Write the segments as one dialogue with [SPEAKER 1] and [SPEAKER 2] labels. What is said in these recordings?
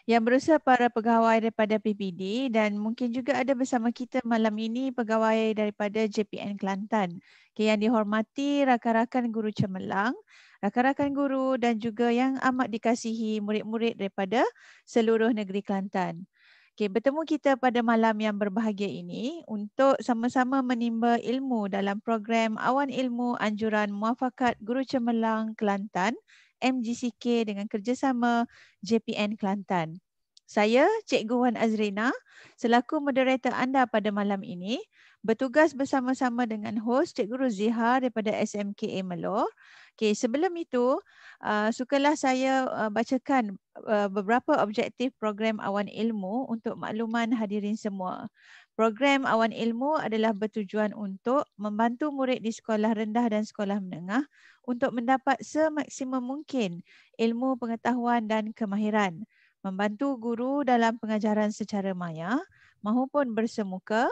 [SPEAKER 1] Yang berusaha para pegawai daripada PPD dan mungkin juga ada bersama kita malam ini pegawai daripada JPN Kelantan. Okay, yang dihormati rakan-rakan guru cemerlang, rakan-rakan guru dan juga yang amat dikasihi murid-murid daripada seluruh negeri Kelantan. Okay, bertemu kita pada malam yang berbahagia ini untuk sama-sama menimba ilmu dalam program Awan Ilmu Anjuran Muafakat Guru Cemerlang Kelantan MGCK dengan kerjasama JPN Kelantan. Saya, Cikgu Wan Azrina, selaku moderator anda pada malam ini, bertugas bersama-sama dengan hos Cikgu Ruziha daripada SMKA Melor. Okay, sebelum itu, sukalah saya bacakan beberapa objektif program Awan Ilmu untuk makluman hadirin semua. Program Awan Ilmu adalah bertujuan untuk membantu murid di sekolah rendah dan sekolah menengah untuk mendapat semaksimum mungkin ilmu, pengetahuan dan kemahiran, membantu guru dalam pengajaran secara maya maupun bersemuka,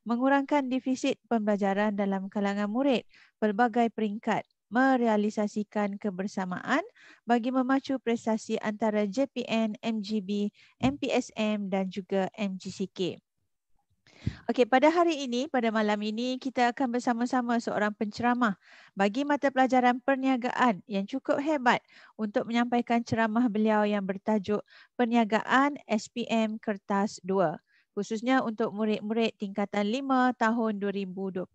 [SPEAKER 1] mengurangkan defisit pembelajaran dalam kalangan murid pelbagai peringkat, merealisasikan kebersamaan bagi memacu prestasi antara JPN, MGB, MPSM dan juga MGCK. Okey, pada hari ini, pada malam ini, kita akan bersama-sama seorang penceramah bagi mata pelajaran perniagaan yang cukup hebat untuk menyampaikan ceramah beliau yang bertajuk Perniagaan SPM Kertas 2, khususnya untuk murid-murid tingkatan 5 tahun 2021.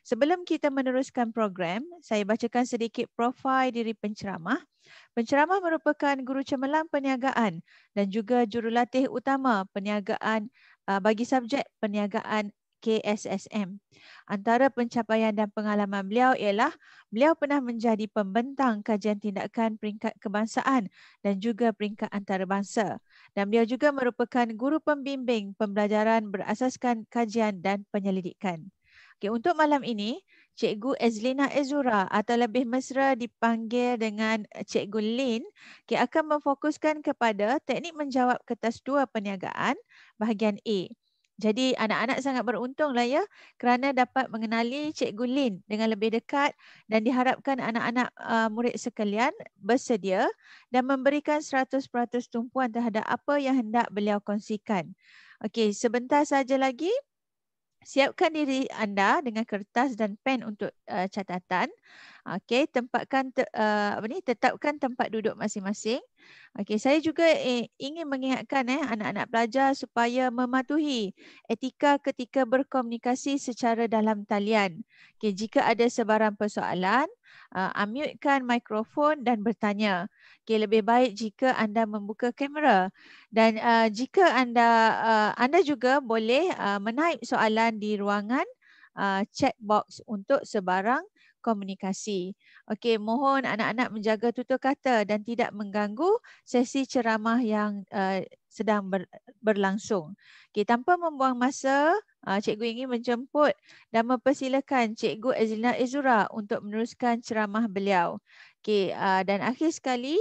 [SPEAKER 1] Sebelum kita meneruskan program, saya bacakan sedikit profil diri penceramah. Penceramah merupakan guru cemerlang perniagaan dan juga jurulatih utama perniagaan bagi subjek perniagaan KSSM. Antara pencapaian dan pengalaman beliau ialah beliau pernah menjadi pembentang kajian tindakan peringkat kebangsaan dan juga peringkat antarabangsa. Dan beliau juga merupakan guru pembimbing pembelajaran berasaskan kajian dan penyelidikan. Okay, untuk malam ini, Cikgu Ezlina Ezura atau lebih mesra dipanggil dengan Cikgu Lin akan memfokuskan kepada teknik menjawab kertas 2 perniagaan bahagian A. Jadi anak-anak sangat beruntunglah ya kerana dapat mengenali Cikgu Lin dengan lebih dekat dan diharapkan anak-anak murid sekalian bersedia dan memberikan 100% tumpuan terhadap apa yang hendak beliau kongsikan. Okey, sebentar saja lagi. Siapkan diri anda dengan kertas dan pen untuk catatan. Okey, tetapkan tempat duduk masing-masing. Okey, saya juga ingin mengingatkan anak-anak pelajar supaya mematuhi etika ketika berkomunikasi secara dalam talian. Okey, jika ada sebarang persoalan, unmute-kan mikrofon dan bertanya. Okey, lebih baik jika anda membuka kamera. Dan jika anda juga boleh menaip soalan di ruangan chat box untuk sebarang komunikasi. Okey, mohon anak-anak menjaga tutur kata dan tidak mengganggu sesi ceramah yang sedang berlangsung. Okey, tanpa membuang masa, cikgu ingin menjemput dan mempersilakan Cikgu Ezlina Ezura untuk meneruskan ceramah beliau. Okey, dan akhir sekali,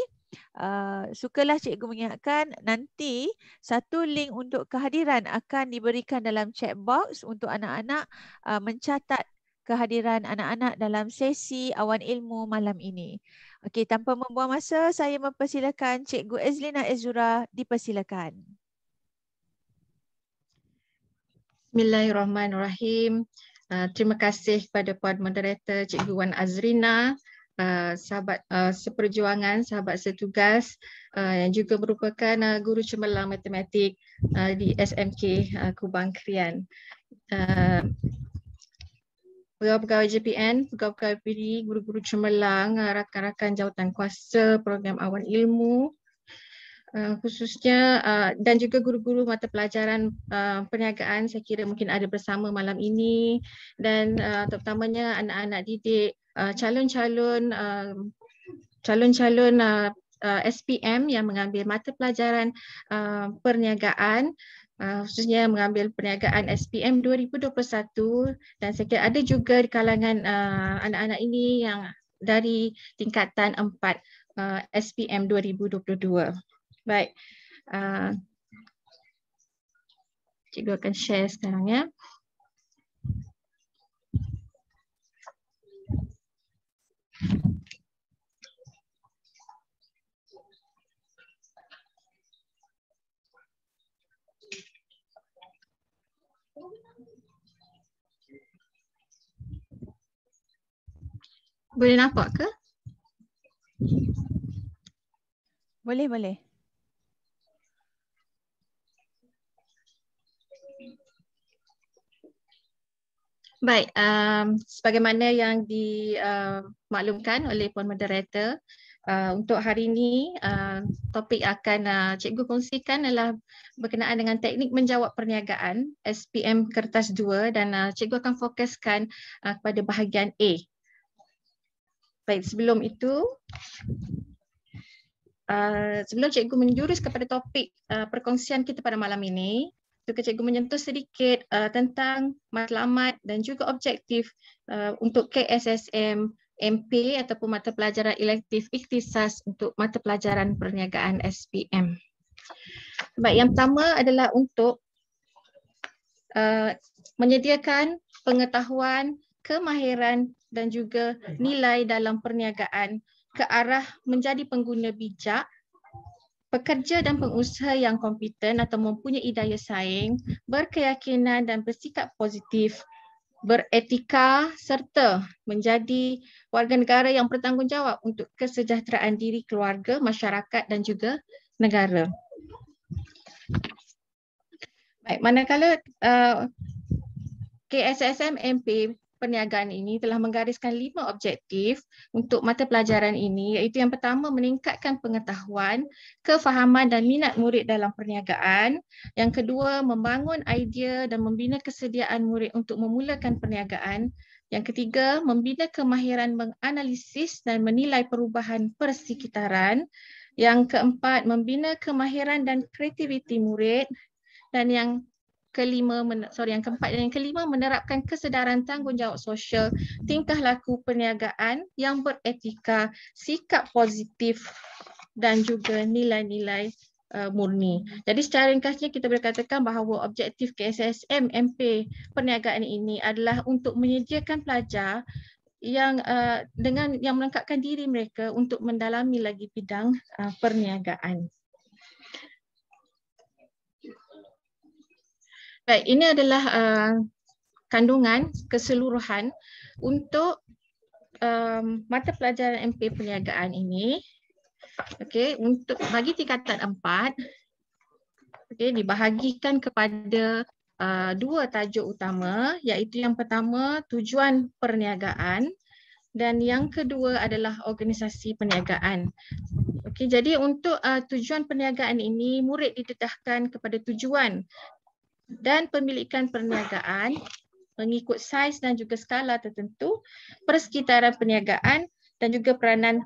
[SPEAKER 1] sukalah cikgu mengingatkan nanti satu link untuk kehadiran akan diberikan dalam chat box untuk anak-anak mencatat kehadiran anak-anak dalam sesi Awan Ilmu malam ini. Okey, tanpa membuang masa, saya mempersilakan Cikgu Ezlina Ezura, dipersilakan.
[SPEAKER 2] Bismillahirrahmanirrahim. Terima kasih kepada Puan Moderator Cikgu Wan Azrina, sahabat seperjuangan, sahabat setugas yang juga merupakan guru cemerlang matematik di SMK Kubang Krian. Pegawai-pegawai JPN, pegawai-pegawai PD, guru-guru cemerlang, rakan-rakan jawatan kuasa program Awan Ilmu, khususnya dan juga guru-guru mata pelajaran perniagaan, saya kira mungkin ada bersama malam ini, dan terutamanya anak-anak didik, calon-calon SPM yang mengambil mata pelajaran perniagaan, khususnya mengambil perniagaan SPM 2021, dan saya kira ada juga di kalangan anak-anak ini yang dari tingkatan 4 SPM 2022. Baik, cikgu akan share sekarang ya. Boleh nampak ke?
[SPEAKER 1] Boleh, boleh.
[SPEAKER 2] Baik, sebagaimana yang dimaklumkan oleh Puan Moderator, untuk hari ini topik akan cikgu kongsikan adalah berkenaan dengan teknik menjawab perniagaan SPM Kertas 2 dan cikgu akan fokuskan kepada bahagian A. Baik, sebelum itu, sebelum cikgu menjurus kepada topik perkongsian kita pada malam ini, cikgu menyentuh sedikit tentang matlamat dan juga objektif untuk KSSM MP ataupun mata pelajaran elektif ikhtisas untuk mata pelajaran perniagaan SPM. Baik, yang pertama adalah untuk menyediakan pengetahuan, kemahiran dan juga nilai dalam perniagaan ke arah menjadi pengguna bijak, pekerja dan pengusaha yang kompeten atau mempunyai daya saing, berkeyakinan dan bersikap positif, beretika serta menjadi warga negara yang bertanggungjawab untuk kesejahteraan diri keluarga, masyarakat dan juga negara. Baik, manakala KSSM MP perniagaan ini telah menggariskan 5 objektif untuk mata pelajaran ini, iaitu yang pertama meningkatkan pengetahuan, kefahaman dan minat murid dalam perniagaan. Yang kedua, membangun idea dan membina kesediaan murid untuk memulakan perniagaan. Yang ketiga, membina kemahiran menganalisis dan menilai perubahan persekitaran. Yang keempat, membina kemahiran dan kreativiti murid. Dan yang keempat dan yang kelima, menerapkan kesedaran tanggungjawab sosial, tingkah laku perniagaan yang beretika, sikap positif dan juga nilai-nilai murni. Jadi secara ringkasnya kita boleh katakan bahawa objektif KSSM MP perniagaan ini adalah untuk menyediakan pelajar yang dengan yang melengkapkan diri mereka untuk mendalami lagi bidang perniagaan. Baik, ini adalah kandungan keseluruhan untuk mata pelajaran MP perniagaan ini. Okey, untuk bagi tingkatan 4, okey, dibahagikan kepada 2 tajuk utama, iaitu yang pertama tujuan perniagaan dan yang kedua adalah organisasi perniagaan. Okey, jadi untuk tujuan perniagaan ini, murid didedahkan kepada tujuan dan pemilikan perniagaan mengikut saiz dan juga skala tertentu, persekitaran perniagaan dan juga peranan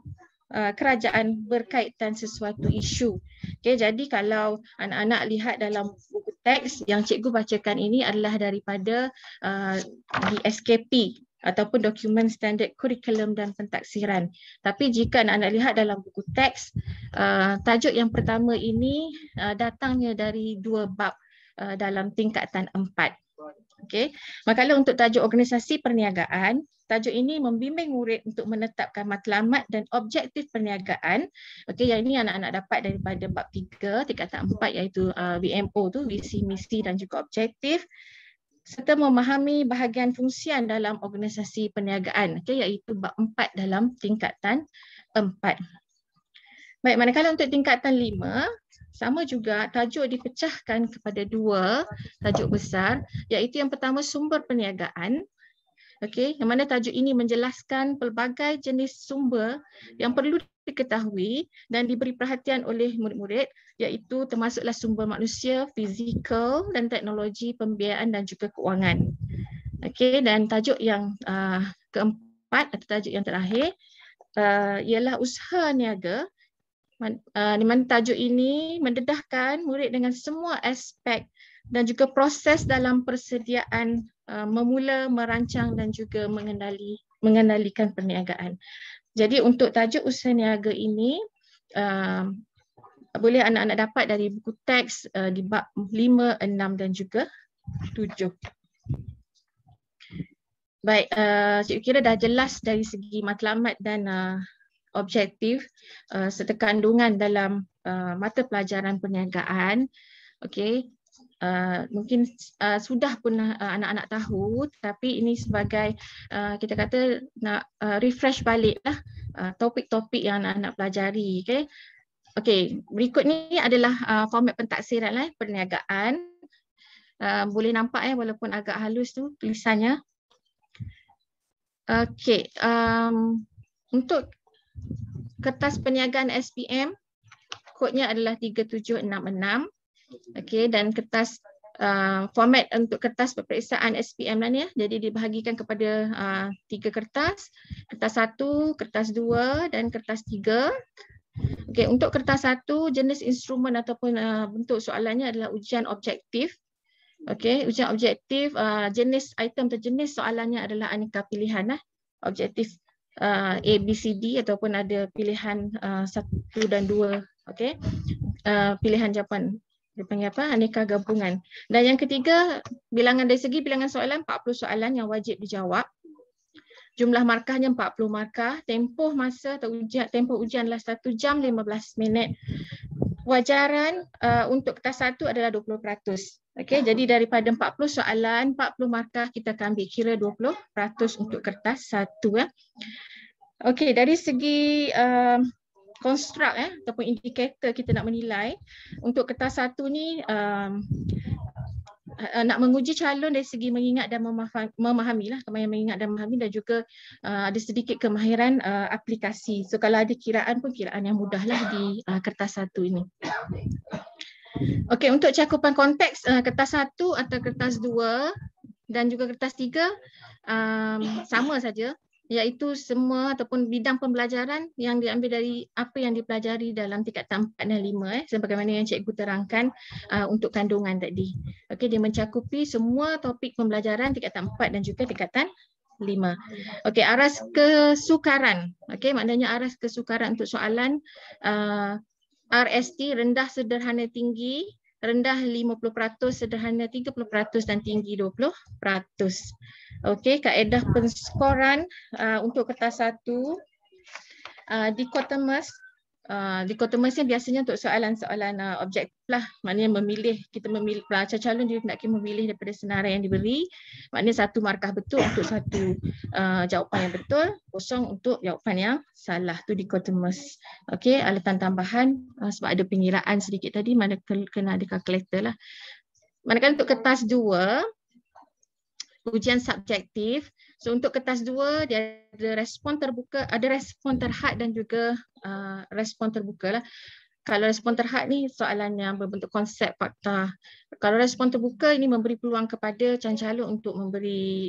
[SPEAKER 2] kerajaan berkaitan sesuatu isu. Okay, jadi kalau anak-anak lihat dalam buku teks yang cikgu bacakan ini adalah daripada DSKP ataupun dokumen standard kurikulum dan pentaksiran. Tapi jika anak-anak lihat dalam buku teks, tajuk yang pertama ini datangnya dari 2 bab dalam tingkatan 4. Okey, manakala untuk tajuk organisasi perniagaan, tajuk ini membimbing murid untuk menetapkan matlamat dan objektif perniagaan. Okey, yang ini anak-anak dapat daripada bab 3 tingkatan 4, iaitu BMO tu, visi, misi dan juga objektif, serta memahami bahagian fungsian dalam organisasi perniagaan, okey, iaitu bab 4 dalam tingkatan 4. Baik, manakala untuk tingkatan 5, sama juga tajuk dipecahkan kepada 2 tajuk besar, iaitu yang pertama sumber perniagaan. Okey, yang mana tajuk ini menjelaskan pelbagai jenis sumber yang perlu diketahui dan diberi perhatian oleh murid-murid, iaitu termasuklah sumber manusia, fizikal dan teknologi, pembiayaan dan juga keuangan. Okey, dan tajuk yang keempat atau tajuk yang terakhir ialah usaha niaga. Di mana tajuk ini mendedahkan murid dengan semua aspek dan juga proses dalam persediaan memula, merancang dan juga mengendalikan perniagaan. Jadi untuk tajuk usaha niaga ini boleh anak-anak dapat dari buku teks di bab 5, 6 dan juga 7. Baik, cikgu kira dah jelas dari segi matlamat dan objektif serta kandungan dalam mata pelajaran perniagaan. Okey, mungkin sudah pun anak-anak tahu, tapi ini sebagai kita kata nak refresh balik lah topik-topik yang anak-anak pelajari. Okey, berikut ni adalah format pentaksiran perniagaan. Boleh nampak walaupun agak halus tu tulisannya. Okey, untuk kertas perniagaan SPM, kodnya adalah 3766. Okey, dan kertas format untuk kertas peperiksaan SPM lah ni jadi dibahagikan kepada 3 kertas. Kertas 1, kertas 2 dan kertas 3. Okey, untuk kertas 1, jenis instrumen ataupun bentuk soalannya adalah ujian objektif. Okey, ujian objektif, jenis item atau jenis soalannya adalah aneka pilihan objektif A, B, C, D ataupun ada pilihan 1 dan 2. Okey, pilihan jawapan dipanggil apa? Aneka gabungan. Dan yang ketiga, bilangan dari segi bilangan soalan 40 soalan yang wajib dijawab. Jumlah markahnya 40 markah. Tempoh masa atau tempoh ujian adalah 1 jam 15 minit. Wajaran untuk kertas 1 adalah 20%. Okey, jadi daripada 40 soalan, 40 markah kita akan ambil kira 20% untuk kertas 1 Okey, dari segi konstruk ataupun indikator kita nak menilai untuk kertas 1 ni nak menguji calon dari segi mengingat dan memahami kemahiran mengingat dan memahami, dan juga ada sedikit kemahiran aplikasi. So kalau ada kiraan pun kiraan yang mudah di kertas 1 ini. Okey, untuk cakupan konteks kertas 1 atau kertas 2 dan juga kertas 3 sama saja, iaitu semua ataupun bidang pembelajaran yang diambil dari apa yang dipelajari dalam tingkatan 4 dan 5 sebagaimana yang cikgu terangkan untuk kandungan tadi. Okey, dia mencakupi semua topik pembelajaran tingkatan 4 dan juga tingkatan 5. Okey, aras kesukaran. Okey, maknanya aras kesukaran untuk soalan RST, rendah, sederhana, tinggi. Rendah 50%, sederhana 30% dan tinggi 20%. Okey, kaedah penskoran untuk kertas 1, dikotomas. Dikotomas ni biasanya untuk soalan-soalan objektif maknanya memilih, kita memilih calon dia nak memilih daripada senarai yang diberi. Maknanya 1 markah betul untuk 1 jawapan yang betul, 0 untuk jawapan yang salah. Tu dikotomas. Okey, alatan tambahan sebab ada pengiraan sedikit tadi, mana kena ada kalkulator Manakala untuk kertas 2, ujian subjektif. So untuk kertas 2 dia ada respon terbuka, ada respon terhad dan juga respon terbuka Kalau respon terhad ni soalan yang berbentuk konsep fakta. Kalau respon terbuka ini memberi peluang kepada calon untuk memberi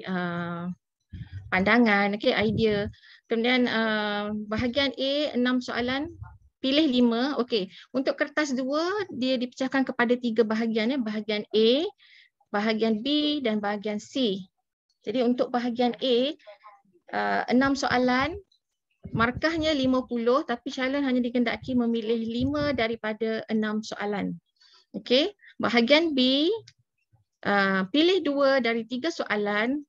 [SPEAKER 2] pandangan, idea. Kemudian bahagian A 6 soalan, pilih 5. Okey, untuk kertas 2 dia dipecahkan kepada 3 bahagian bahagian A, bahagian B dan bahagian C. Jadi untuk bahagian A 6 soalan, markahnya 50 tapi calon hanya dikehendaki memilih 5 daripada 6 soalan. Okey, bahagian B pilih 2 dari 3 soalan,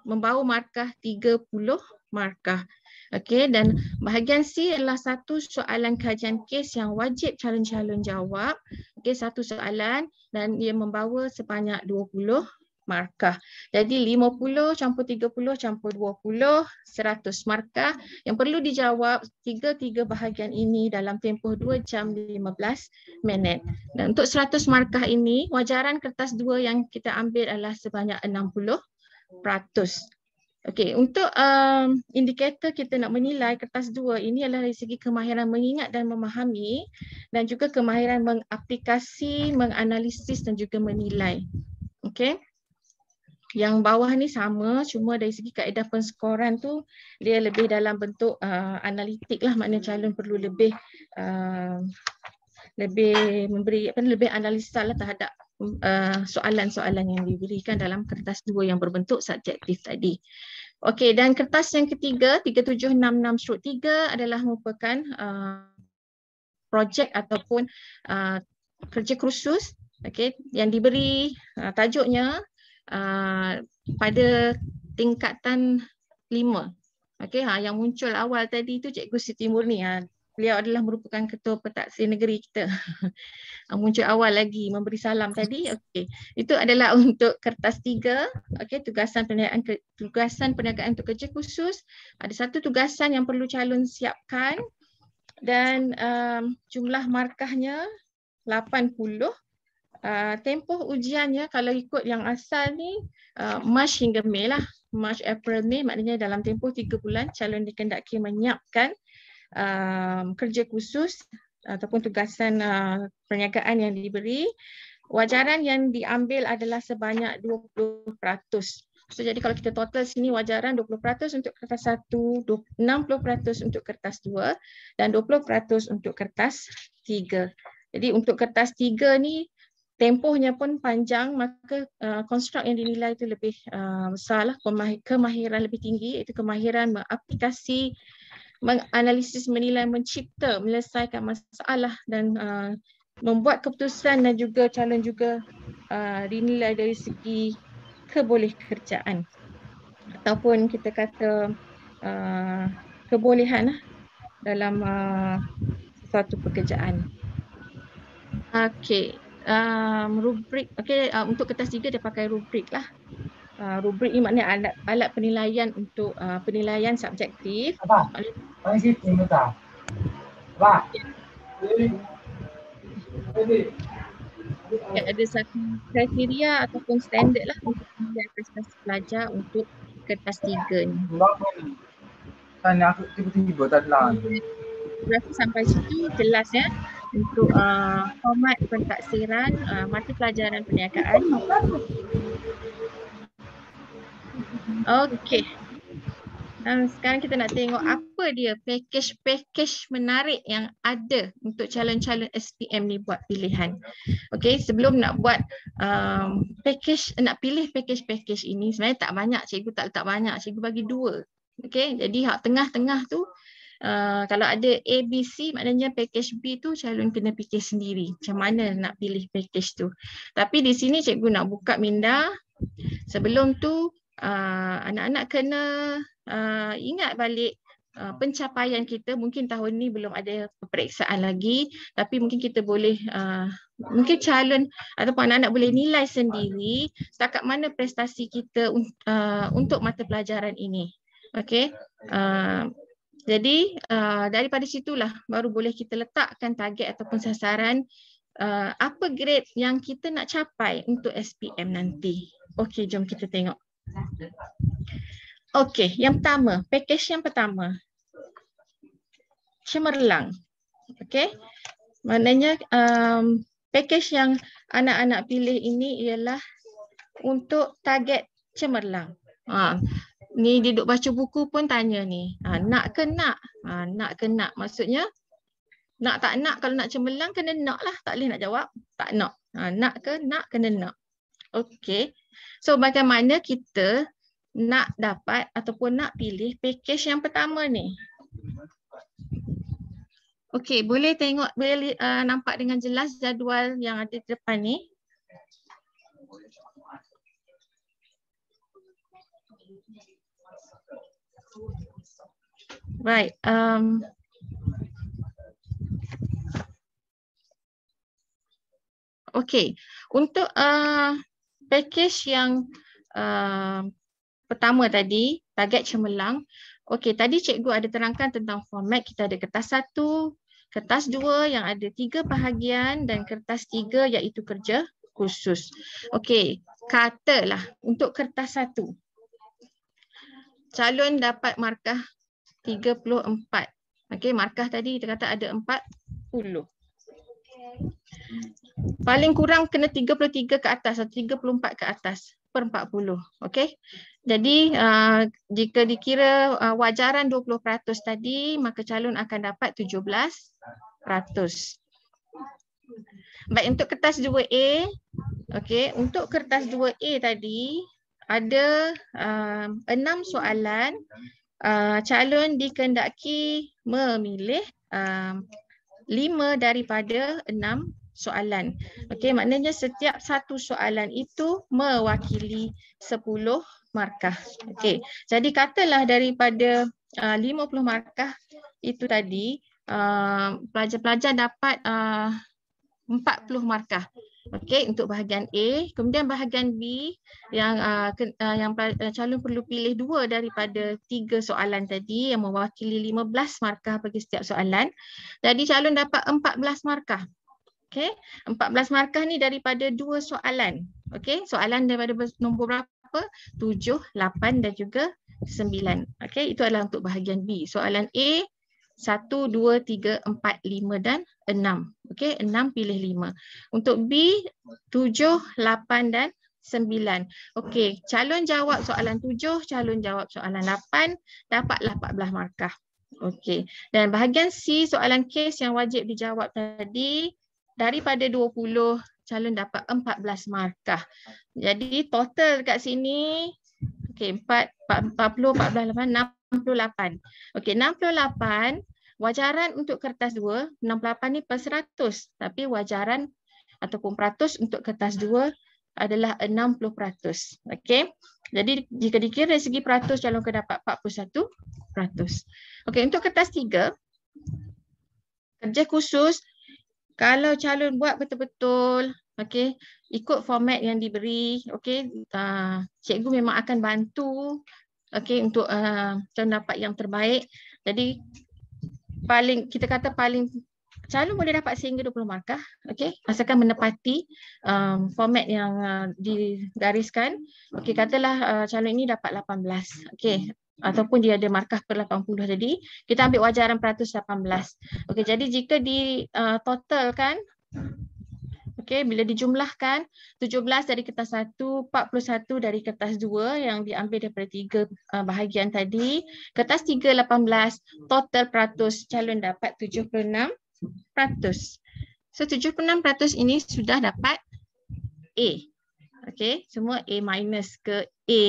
[SPEAKER 2] membawa markah 30 markah. Okey, dan bahagian C adalah 1 soalan kajian kes yang wajib calon-calon jawab. Okey, 1 soalan dan dia membawa sebanyak 20 markah. Jadi 50 campur 30 campur 20, 100 markah yang perlu dijawab 3 bahagian ini dalam tempoh 2 jam 15 minit. Dan untuk 100 markah ini, wajaran kertas 2 yang kita ambil adalah sebanyak 60%. Okey, untuk indikator kita nak menilai kertas 2 ini adalah dari segi kemahiran mengingat dan memahami, dan juga kemahiran mengaplikasi, menganalisis dan juga menilai. Okey. Yang bawah ni sama, cuma dari segi kaedah penskoran tu dia lebih dalam bentuk analitik maknanya calon perlu lebih memberi lebih analisa terhadap soalan-soalan yang diberikan dalam kertas 2 yang berbentuk subjektif tadi. Okey, dan kertas yang ketiga 3766/3 adalah merupakan projek ataupun kerja kursus yang diberi tajuknya pada tingkatan 5. Okey, yang muncul awal tadi tu Cikgu Siti Murni beliau adalah merupakan ketua pentaksir negeri kita. Muncul awal lagi memberi salam tadi. Okey. Itu adalah untuk kertas 3. Okey, tugasan perniagaan untuk kerja khusus. Ada satu tugasan yang perlu calon siapkan dan jumlah markahnya 80. Tempoh ujiannya kalau ikut yang asal ni Mac hingga Mei lah. Mac, April, Mei, maknanya dalam tempoh 3 bulan calon dikendaki menyiapkan kerja khusus ataupun tugasan perniagaan yang diberi. Wajaran yang diambil adalah sebanyak 20%. So, jadi kalau kita total sini wajaran 20% untuk kertas 1, 60% untuk kertas 2 dan 20% untuk kertas 3. Jadi untuk kertas 3 ni tempohnya pun panjang, maka konstruk yang dinilai itu lebih besar lah, kemahiran lebih tinggi, iaitu kemahiran mengaplikasi, menganalisis, menilai, mencipta, menyelesaikan masalah dan membuat keputusan dan juga calon juga dinilai dari segi kebolehkerjaan ataupun kita kata kebolehan lah dalam suatu pekerjaan. Okey. Rubrik, untuk kertas 3 dia pakai rubrik lah. Rubrik ni maknanya alat penilaian untuk penilaian subjektif. Ada satu kriteria ataupun standard lah untuk penilaian prestasi pelajar untuk kertas 3 ni.
[SPEAKER 3] Tanya aku tiba-tiba tak lah.
[SPEAKER 2] Sampai situ jelas ya untuk format pentaksiran mata pelajaran perniagaan. Okey. Sekarang kita nak tengok apa dia package menarik yang ada untuk calon-calon SPM ni buat pilihan. Okey, sebelum nak buat nak pilih package ini, sebenarnya tak banyak, cikgu tak letak banyak, cikgu bagi 2. Okey, jadi hak tengah-tengah tu kalau ada A, B, C, maknanya package B tu calon kena fikir sendiri macam mana nak pilih package tu. Tapi di sini cikgu nak buka minda. Sebelum tu anak-anak kena ingat balik pencapaian kita. Mungkin tahun ni belum ada peperiksaan lagi, tapi mungkin kita boleh mungkin calon ataupun anak-anak boleh nilai sendiri setakat mana prestasi kita untuk mata pelajaran ini. Okey. Jadi daripada situlah baru boleh kita letakkan target ataupun sasaran apa grade yang kita nak capai untuk SPM nanti. Okey, jom kita tengok. Okey, yang pertama, package yang pertama. Cemerlang. Okey. Maknanya package yang anak-anak pilih ini ialah untuk target cemerlang. Ni dia duduk baca buku pun tanya ni. Nak ke nak? Nak ke nak? Maksudnya nak tak nak, kalau nak cemerlang kena nak lah. Tak boleh nak jawab tak nak. Nak ke nak, kena nak. Okey. So bagaimana kita nak dapat ataupun nak pilih package yang pertama ni? Okey, boleh tengok, boleh nampak dengan jelas jadual yang ada di depan ni. Right. Okey, untuk package yang pertama tadi, target cemerlang. Okey, tadi cikgu ada terangkan tentang format. Kita ada kertas 1, kertas 2 yang ada 3 bahagian dan kertas 3 iaitu kerja khusus. Okey, katalah untuk kertas 1. Calon dapat markah 34. Okey, markah tadi kita kata ada 40. Paling kurang kena 33 ke atas atau 34 ke atas per 40. Okey. Jadi jika dikira wajaran 20% tadi, maka calon akan dapat 17%. Baik, untuk kertas 2A. Okey, untuk kertas 2A tadi ada 6 soalan. Calon dikehendaki memilih 5 daripada 6 soalan. Okey, maknanya setiap satu soalan itu mewakili 10 markah. Okey, jadi katalah daripada 50 markah itu tadi, pelajar-pelajar dapat 40 markah. Okey, untuk bahagian A. Kemudian bahagian B yang calon perlu pilih 2 daripada 3 soalan tadi yang mewakili 15 markah bagi setiap soalan. Jadi calon dapat 14 markah. Okey, 14 markah ni daripada 2 soalan. Okey, soalan daripada nombor berapa? 7, 8 dan juga 9. Okey, itu adalah untuk bahagian B. Soalan A 1, 2, 3, 4, 5 dan 6. Okey, 6 pilih 5. Untuk B 7, 8 dan 9. Okey, calon jawab soalan 7, calon jawab soalan 8 dapatlah 14 markah. Okey, dan bahagian C soalan kes yang wajib dijawab tadi daripada 20 calon dapat 14 markah. Jadi total kat sini okey 40, 14, 8, 68. Okey, 68 wajaran untuk kertas 2, 68 ni per 100. Tapi wajaran ataupun peratus untuk kertas 2 adalah 60%. Okey. Jadi jika dikira dari segi peratus calon akan dapat 41%. Okey, untuk kertas 3 kerja khusus kalau calon buat betul-betul okey, ikut format yang diberi, okey, cikgu memang akan bantu okey untuk calon dapat yang terbaik. Jadi kita kata paling calon boleh dapat sehingga 20 markah, okey, asalkan menepati format yang digariskan. Okey, katalah calon ini dapat 18, okey, ataupun dia ada markah per 80 tadi, kita ambil wajaran peratus 18. Okey, jadi jika di totalkan, okey, bila dijumlahkan 17 dari kertas 1, 41 dari kertas 2 yang diambil daripada 3 bahagian tadi. Kertas 3 18, total peratus calon dapat 76%. So 76% ini sudah dapat A. Okey, semua A minus ke A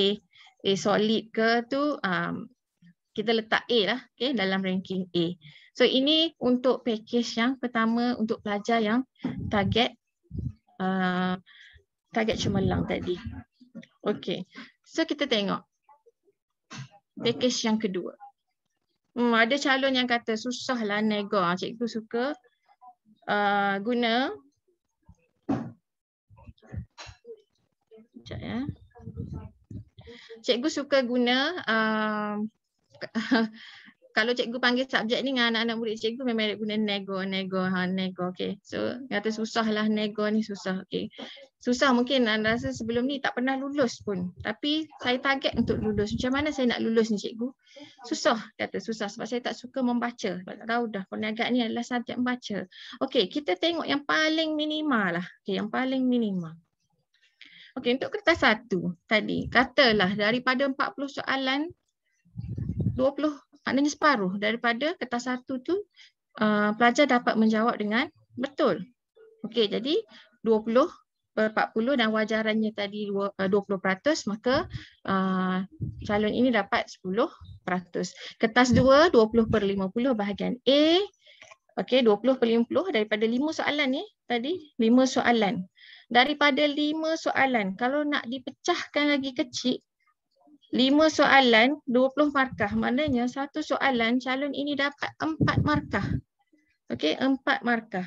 [SPEAKER 2] solid ke tu kita letak A lah, okey, dalam ranking A. So ini untuk package yang pertama untuk pelajar yang target cemerlang tadi. Okey. So kita tengok package yang kedua. Ada calon yang kata susahlah nego. Cikgu suka guna sekejap ya. Cikgu suka guna kalau cikgu panggil subjek ni dengan anak-anak murid cikgu memang guna nego. Okey. So kata susahlah nego ni susah. Okey. Susah mungkin anda rasa sebelum ni tak pernah lulus pun. Tapi saya target untuk lulus. Macam mana saya nak lulus ni cikgu? Susah, kata susah sebab saya tak suka membaca. Sebab tak tahu dah perniagaan ni adalah subjek membaca. Okey, kita tengok yang paling minimal lah. Okey, yang paling minimal. Okey, untuk kertas 1 tadi, katalah daripada 40 soalan 20, maknanya separuh daripada kertas 1 tu pelajar dapat menjawab dengan betul. Okey, jadi 20 per 40 dan wajarannya tadi 20%, maka calon ini dapat 10%. Kertas 2, 20 per 50 bahagian A. Okey, 20 per 50 daripada 5 soalan ni tadi, 5 soalan. Daripada 5 soalan, kalau nak dipecahkan lagi kecil, 5 soalan 20 markah, maknanya satu soalan calon ini dapat 4 markah. Okey, 4 markah.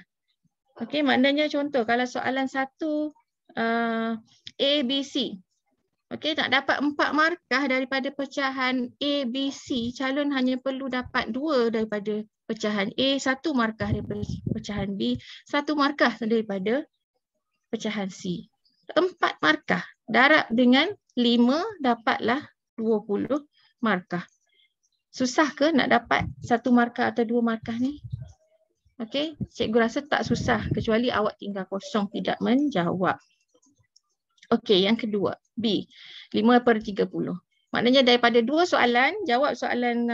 [SPEAKER 2] Okey, maknanya contoh kalau soalan 1 A, B, C. Okey, nak dapat 4 markah daripada pecahan A, B, C, calon hanya perlu dapat 2 daripada pecahan A, 1 markah daripada pecahan B, 1 markah daripada pecahan C. 4 markah. Darab dengan 5 dapatlah 20 markah. Susah ke nak dapat 1 markah atau 2 markah ni? Okey, cikgu rasa tak susah kecuali awak tinggal kosong tidak menjawab. Okey, yang kedua, B, 5 per 30. Maknanya daripada 2 soalan, jawab soalan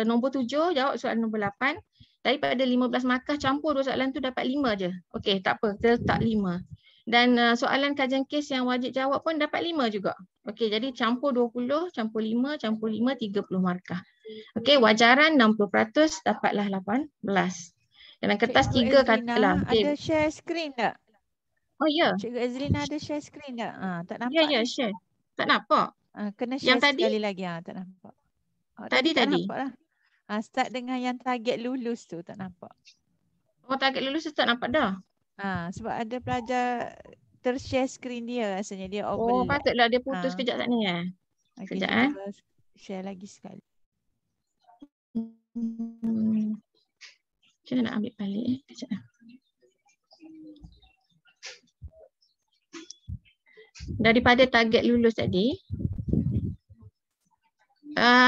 [SPEAKER 2] nombor 7, jawab soalan nombor 8. Daripada 15 markah, campur 2 soalan tu dapat 5 je. Okey, tak apa, kita letak 5. Dan soalan kajian kes yang wajib jawab pun dapat 5 juga. Okey, jadi campur 20, campur 5, 30 markah. Okey, wajaran 60%, dapatlah 18. Dalam kertas 3 katalah.
[SPEAKER 1] Ada share screen tak?
[SPEAKER 2] Oh ya.
[SPEAKER 1] Cikgu Azlina ada share screen tak? Tak nampak.
[SPEAKER 2] Ya, share. Tak nampak.
[SPEAKER 1] Kena share
[SPEAKER 2] yang tadi?
[SPEAKER 1] sekali lagi. Tak nampak.
[SPEAKER 2] Tadi.
[SPEAKER 1] Tak nampak lah. Start dengan yang target lulus tu, tak nampak.
[SPEAKER 2] Oh, target lulus tu tak nampak dah.
[SPEAKER 1] Sebab ada pelajar tershare skrin dia rasanya, dia
[SPEAKER 2] Oh,
[SPEAKER 1] overlap.
[SPEAKER 2] patutlah dia putus kejap tak ni ya.
[SPEAKER 1] Okey,
[SPEAKER 2] Sekejap
[SPEAKER 1] cuba share lagi sekali.
[SPEAKER 2] Macam mana nak ambil balik Kejap. Daripada target lulus tadi,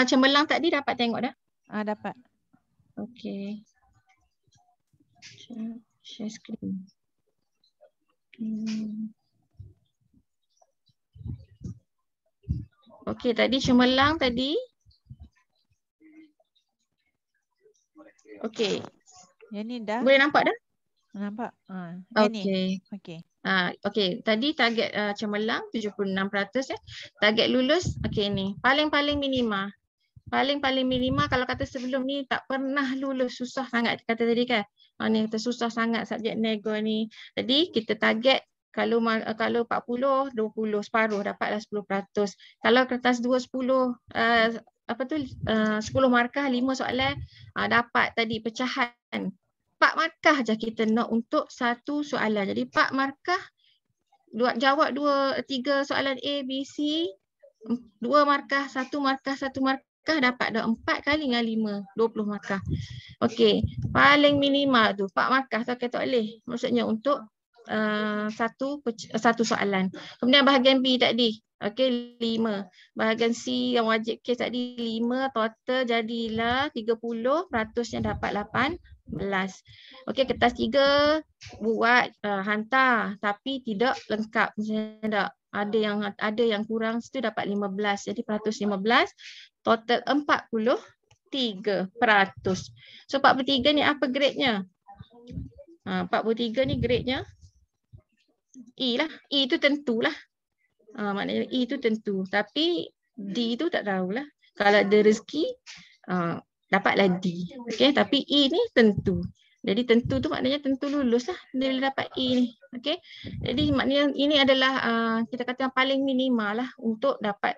[SPEAKER 2] cemerlang tadi dapat tengok dah?
[SPEAKER 1] Dapat.
[SPEAKER 2] Okey. Share screen. Okey, tadi cemerlang tadi. Okey.
[SPEAKER 1] Yang ni dah.
[SPEAKER 2] Boleh nampak dah?
[SPEAKER 1] Nampak. Yang ni. Okey.
[SPEAKER 2] Okey, tadi target cemerlang 76% ya. Target lulus okey ni. Paling-paling minima. Paling-paling minima kalau kata sebelum ni tak pernah lulus, susah sangat kata tadi kan. Ni kata susah sangat subjek nego ni. Jadi kita target kalau 40, 20, separuh dapatlah 10%. Kalau kertas 2 10 10 markah 5 soalan dapat tadi pecahan 4 markah je kita nak untuk satu soalan. Jadi 4 markah jawab 3 soalan A, B, C, 2 markah, 1 markah, 1 markah dapat dah 4 kali dengan 5, 20 markah. Okey, paling minima tu 4 markah tak boleh. Maksudnya untuk satu soalan. Kemudian bahagian B tadi, okey 5. Bahagian C yang wajib kes tadi 5, total jadilah 30%-nya dapat 18. Okey, kertas 3 buat hantar tapi tidak lengkap. Misalnya ada yang kurang situ dapat 15. Jadi 115, total 43%. So 43 ni apa grade-nya? 43 ni grade-nya E lah. E tu tentulah. Maknanya E tu tentu. Tapi D tu tak tahulah. Kalau ada rezeki, dapatlah D. Okay? Tapi E ni tentu. Jadi tentu tu maknanya tentu lulus lah. Dia boleh dapat E ni. Okay? Jadi maknanya ini adalah kita kata yang paling minima lah untuk dapat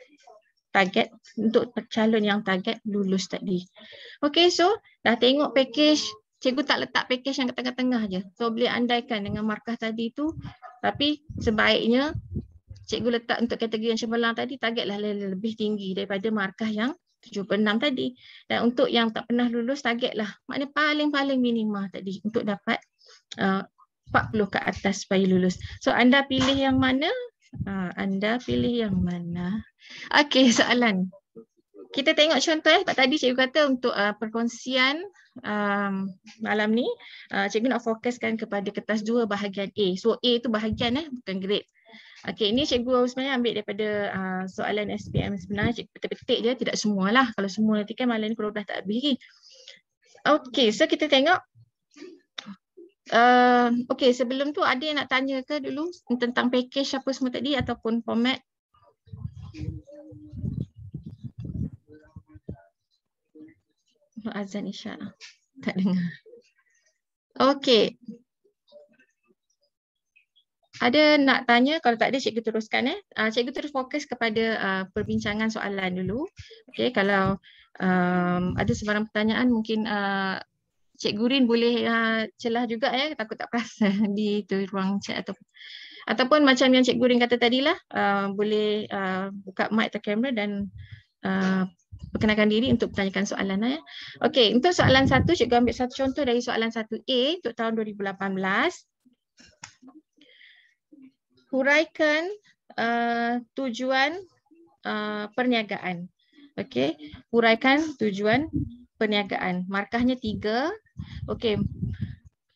[SPEAKER 2] target, untuk calon yang target lulus tadi. Okay, so dah tengok package. Cikgu tak letak package yang kat tengah-tengah je. So boleh andaikan dengan markah tadi tu. Tapi sebaiknya cikgu letak untuk kategori yang cemerlang tadi targetlah lebih tinggi daripada markah yang 76 tadi. Dan untuk yang tak pernah lulus targetlah maknanya paling-paling minima tadi untuk dapat 40 ke atas supaya lulus. So anda pilih yang mana? Anda pilih yang mana? Okey, soalan. Kita tengok contoh sebab tadi cikgu kata untuk perkongsian malam ni cikgu nak fokuskan kepada kertas 2 bahagian A. So A tu bahagian bukan grade. Okey, ini cikgu sebenarnya ambil daripada soalan SPM sebenarnya, cikgu petik-petik je, tidak semualah. Kalau semua nanti kan malam ni pukul 12 tak habis lagi. Okey, so kita tengok. Okey, sebelum tu ada yang nak tanya ke dulu tentang package apa semua tadi ataupun format? Azan Isya tak dengar. Okey. Ada nak tanya? Kalau tak ada cikgu teruskan cikgu terus fokus kepada perbincangan soalan dulu. Okey, kalau ada sebarang pertanyaan mungkin Cikgu Rin boleh celah juga takut tak perasan di tu ruang chat ataupun macam yang Cikgu Rin kata tadilah boleh buka mic atau kamera dan perkenalkan diri untuk bertanyakan soalan Okey, untuk soalan 1 cikgu ambil satu contoh dari soalan 1A untuk tahun 2018. Huraikan tujuan perniagaan. Okey, huraikan tujuan perniagaan. Markahnya 3. Okey.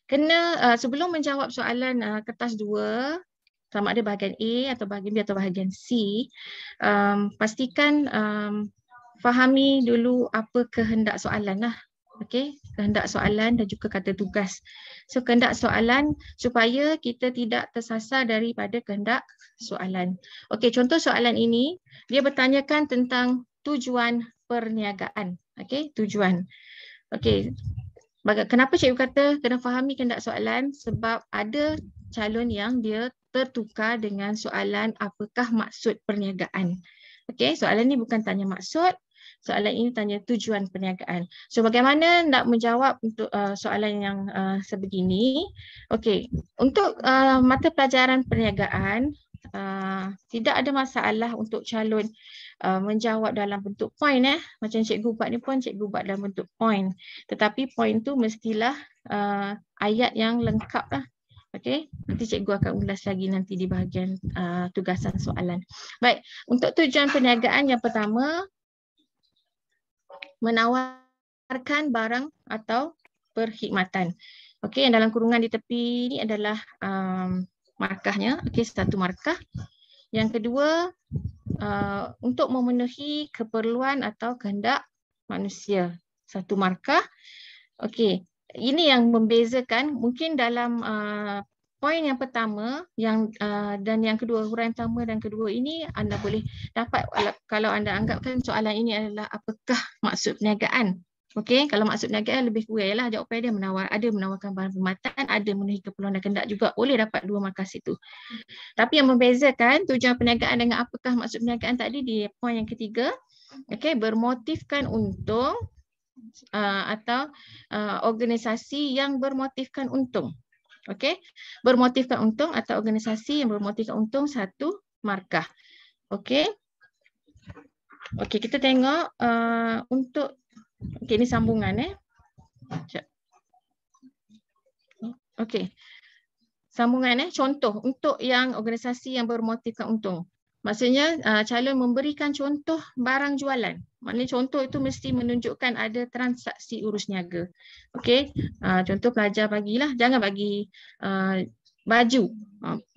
[SPEAKER 2] Kena sebelum menjawab soalan kertas 2 sama ada bahagian A atau bahagian B atau bahagian C, pastikan fahami dulu apa kehendak soalan lah. Okey, kehendak soalan dan juga kata tugas. So kehendak soalan supaya kita tidak tersasar daripada kehendak soalan. Okey, contoh soalan ini dia bertanyakan tentang tujuan perniagaan. Okey, tujuan. Okey. Kenapa cikgu kata kena fahami kehendak soalan? Sebab ada calon yang dia tertukar dengan soalan apakah maksud perniagaan. Okey, soalan ni bukan tanya maksud. Soalan ini tanya tujuan perniagaan. So bagaimana nak menjawab untuk soalan yang sebegini? Okey, untuk mata pelajaran perniagaan tidak ada masalah untuk calon menjawab dalam bentuk point macam cikgu buat ni pun cikgu buat dalam bentuk point. Tetapi point tu mestilah ayat yang lengkap lah. Okey, nanti cikgu akan ulas lagi nanti di bahagian tugasan soalan. Baik, untuk tujuan perniagaan yang pertama, menawarkan barang atau perkhidmatan. Okey, yang dalam kurungan di tepi ni adalah markahnya. Okey, satu markah. Yang kedua, untuk memenuhi keperluan atau kehendak manusia. Satu markah. Okey, ini yang membezakan mungkin dalam poin yang pertama dan yang kedua, huraian pertama dan kedua ini anda boleh dapat kalau anda anggapkan soalan ini adalah apakah maksud perniagaan. Okey, kalau maksud perniagaan lebih kurang ialah jawapan dia menawarkan barang perkhidmatan, ada memenuhi keperluan dan kehendak juga, boleh dapat 2 markah situ. Tapi yang membezakan tujuan perniagaan dengan apakah maksud perniagaan tadi di poin yang ketiga, okey, bermotifkan untung atau organisasi yang bermotifkan untung. Okey, bermotifkan untung atau organisasi yang bermotifkan untung, satu markah. Okey. Okey, kita tengok untuk okey, ini sambungan Okey. Sambungan contoh untuk yang organisasi yang bermotifkan untung. Maksudnya calon memberikan contoh barang jualan. Maknanya contoh itu mesti menunjukkan ada transaksi urus niaga. Okey, contoh pelajar bagilah, jangan bagi baju.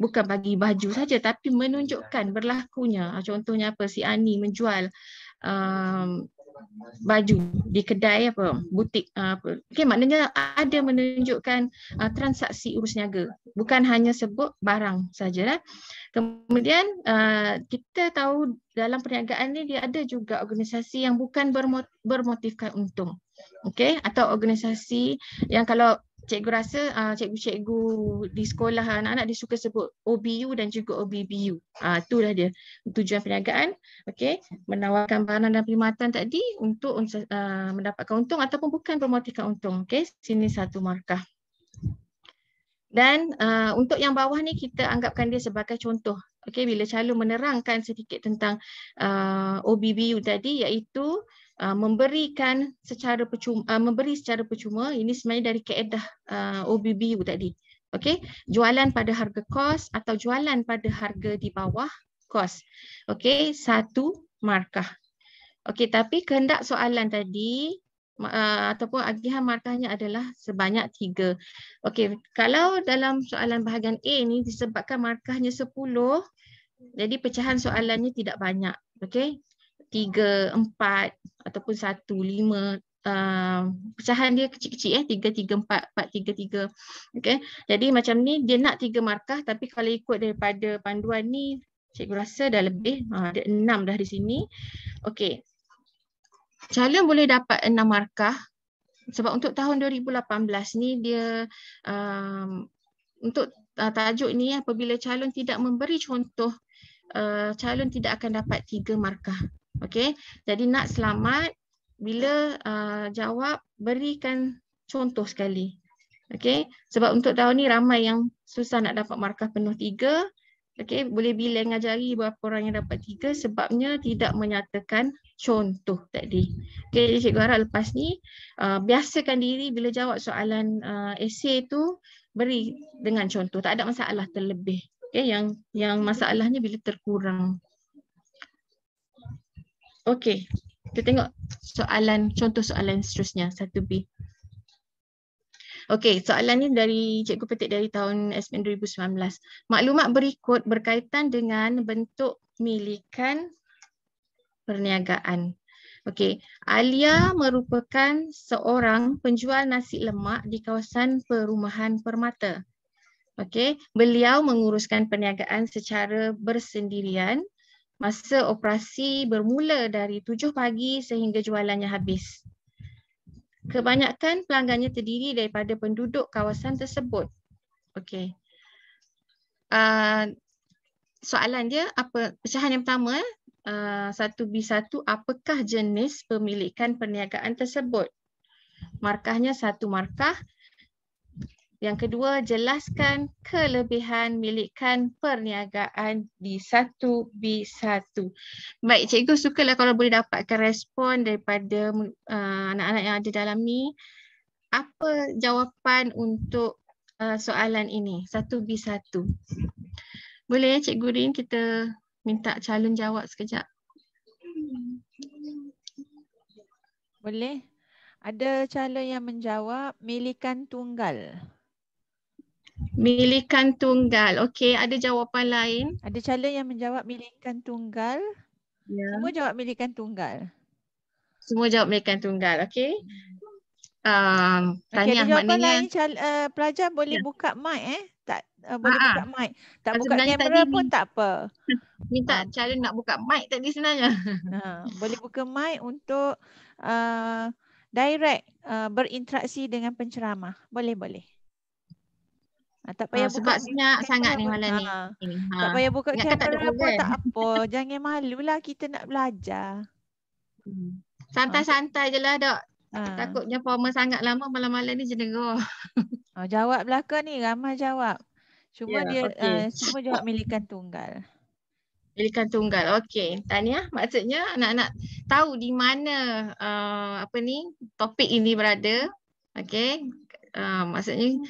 [SPEAKER 2] Bukan bagi baju saja tapi menunjukkan berlakunya. Contohnya apa? Si Ani menjual baju di kedai apa, butik apa. Okey, maknanya ada menunjukkan transaksi urus niaga, bukan hanya sebut barang saja. Kemudian kita tahu dalam perniagaan ni dia ada juga organisasi yang bukan bermotifkan untung. Okey, atau organisasi yang kalau cikgu rasa cikgu-cikgu di sekolah anak-anak dia suka sebut OBU dan juga OBBU. Itulah dia tujuan perniagaan. Okey, menawarkan barang dan perkhidmatan tadi untuk mendapatkan untung ataupun bukan bermotifkan untung. Okey, sini satu markah. Dan untuk yang bawah ni kita anggapkan dia sebagai contoh. Okey, bila calon menerangkan sedikit tentang OBBU tadi, iaitu memberikan secara percuma, memberi secara percuma. Ini sebenarnya dari kaedah OBBU tadi. Okey, jualan pada harga kos atau jualan pada harga di bawah kos. Okey, satu markah. Okey, tapi kehendak soalan tadi ataupun agihan markahnya adalah sebanyak 3. Okey, kalau dalam soalan bahagian A ni disebabkan markahnya 10, jadi pecahan soalannya tidak banyak. Okey, 3, 4 ataupun 1, 5. Pecahan dia kecil-kecil 3, 3, 4, 4, 3, 3. Okey, jadi macam ni dia nak 3 markah, tapi kalau ikut daripada panduan ni cikgu rasa dah lebih, ada 6 dah di sini. Okey, calon boleh dapat 6 markah sebab untuk tahun 2018 ni dia untuk tajuk ni apabila calon tidak memberi contoh, calon tidak akan dapat 3 markah. Okey, jadi nak selamat bila jawab berikan contoh sekali. Okey, sebab untuk tahun ni ramai yang susah nak dapat markah penuh 3. Okey, boleh bilang jari berapa orang yang dapat 3 sebabnya tidak menyatakan contoh tadi. Okey, jadi cikgu harap lepas ni biasakan diri bila jawab soalan esei tu beri dengan contoh, tak ada masalah terlebih. Okey, yang masalahnya bila terkurang. Okey, kita tengok soalan, contoh soalan seterusnya, 1B. Okey, soalan ni dari cikgu petik dari tahun SPM 2019. Maklumat berikut berkaitan dengan bentuk milikan perniagaan. Okey, Alia merupakan seorang penjual nasi lemak di kawasan perumahan Permata. Okey, beliau menguruskan perniagaan secara bersendirian. Masa operasi bermula dari 7 pagi sehingga jualannya habis. Kebanyakan pelanggannya terdiri daripada penduduk kawasan tersebut. Okey. Soalan dia apa? Pecahan yang pertama, 1B1, apakah jenis pemilikan perniagaan tersebut? Markahnya 1 markah. Yang kedua, jelaskan kelebihan milikan perniagaan di 1B1. Baik, cikgu sukalah kalau boleh dapatkan respon daripada anak-anak yang ada dalam ni. Apa jawapan untuk soalan ini, 1B1? Boleh ya Cikgu Rin, kita minta calon jawab sekejap.
[SPEAKER 1] Boleh. Ada calon yang menjawab milikan tunggal.
[SPEAKER 2] Milikan tunggal. Okey, ada jawapan lain?
[SPEAKER 1] Ada calon yang menjawab milikan tunggal.
[SPEAKER 2] Ya.
[SPEAKER 1] Semua jawab milikan tunggal.
[SPEAKER 2] Semua jawab milikan tunggal. Okey.
[SPEAKER 1] Okey, ada
[SPEAKER 2] Tahniah,
[SPEAKER 1] jawapan
[SPEAKER 2] maknanya
[SPEAKER 1] lain. Pelajar boleh
[SPEAKER 2] Ya.
[SPEAKER 1] buka mic tak boleh buka mic. Tak buka
[SPEAKER 2] Sebenarnya
[SPEAKER 1] kamera
[SPEAKER 2] tadi
[SPEAKER 1] pun tak apa.
[SPEAKER 2] minta calon nak buka mic tadi sebenarnya.
[SPEAKER 1] Boleh buka mic untuk direct berinteraksi dengan penceramah. Boleh. Tak payah buka
[SPEAKER 2] Sebab senyap sangat ni
[SPEAKER 1] pun.
[SPEAKER 2] malam ni.
[SPEAKER 1] Tak payah buka
[SPEAKER 2] Ingatkan tak ada
[SPEAKER 1] kamera pun
[SPEAKER 2] orang.
[SPEAKER 1] tak apa. Jangan malulah, kita nak belajar.
[SPEAKER 2] Santai-santai je lah Dok. Takutnya formal sangat lama malam-malam ni jenera.
[SPEAKER 1] Jawab belakang ni, ramai jawab. Cuma
[SPEAKER 2] Ya, okey.
[SPEAKER 1] semua jawab milikan tunggal.
[SPEAKER 2] Milikan tunggal. Okey. Tahniah, maksudnya anak-anak tahu di mana topik ini berada. Okey. Maksudnya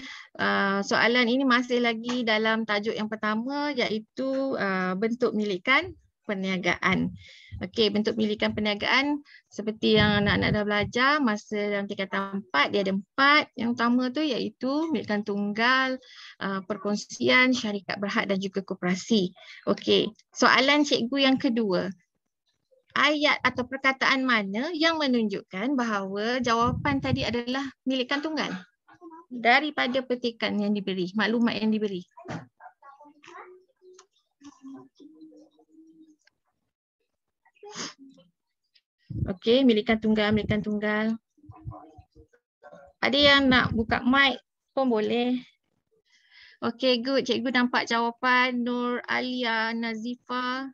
[SPEAKER 2] soalan ini masih lagi dalam tajuk yang pertama, iaitu bentuk milikan perniagaan. Okey, bentuk milikan perniagaan seperti yang anak-anak dah belajar masa dalam tingkatan 4, dia ada 4. Yang utama tu iaitu milikan tunggal, perkongsian, syarikat berhad dan juga koperasi. Okey, soalan cikgu yang kedua. Ayat atau perkataan mana yang menunjukkan bahawa jawapan tadi adalah milikan tunggal? Daripada petikan yang diberi, maklumat yang diberi. Okey, milikan tunggal. Ada yang nak buka mic pun boleh. Okey, good. Cikgu nampak jawapan Nur Alia Nazifa.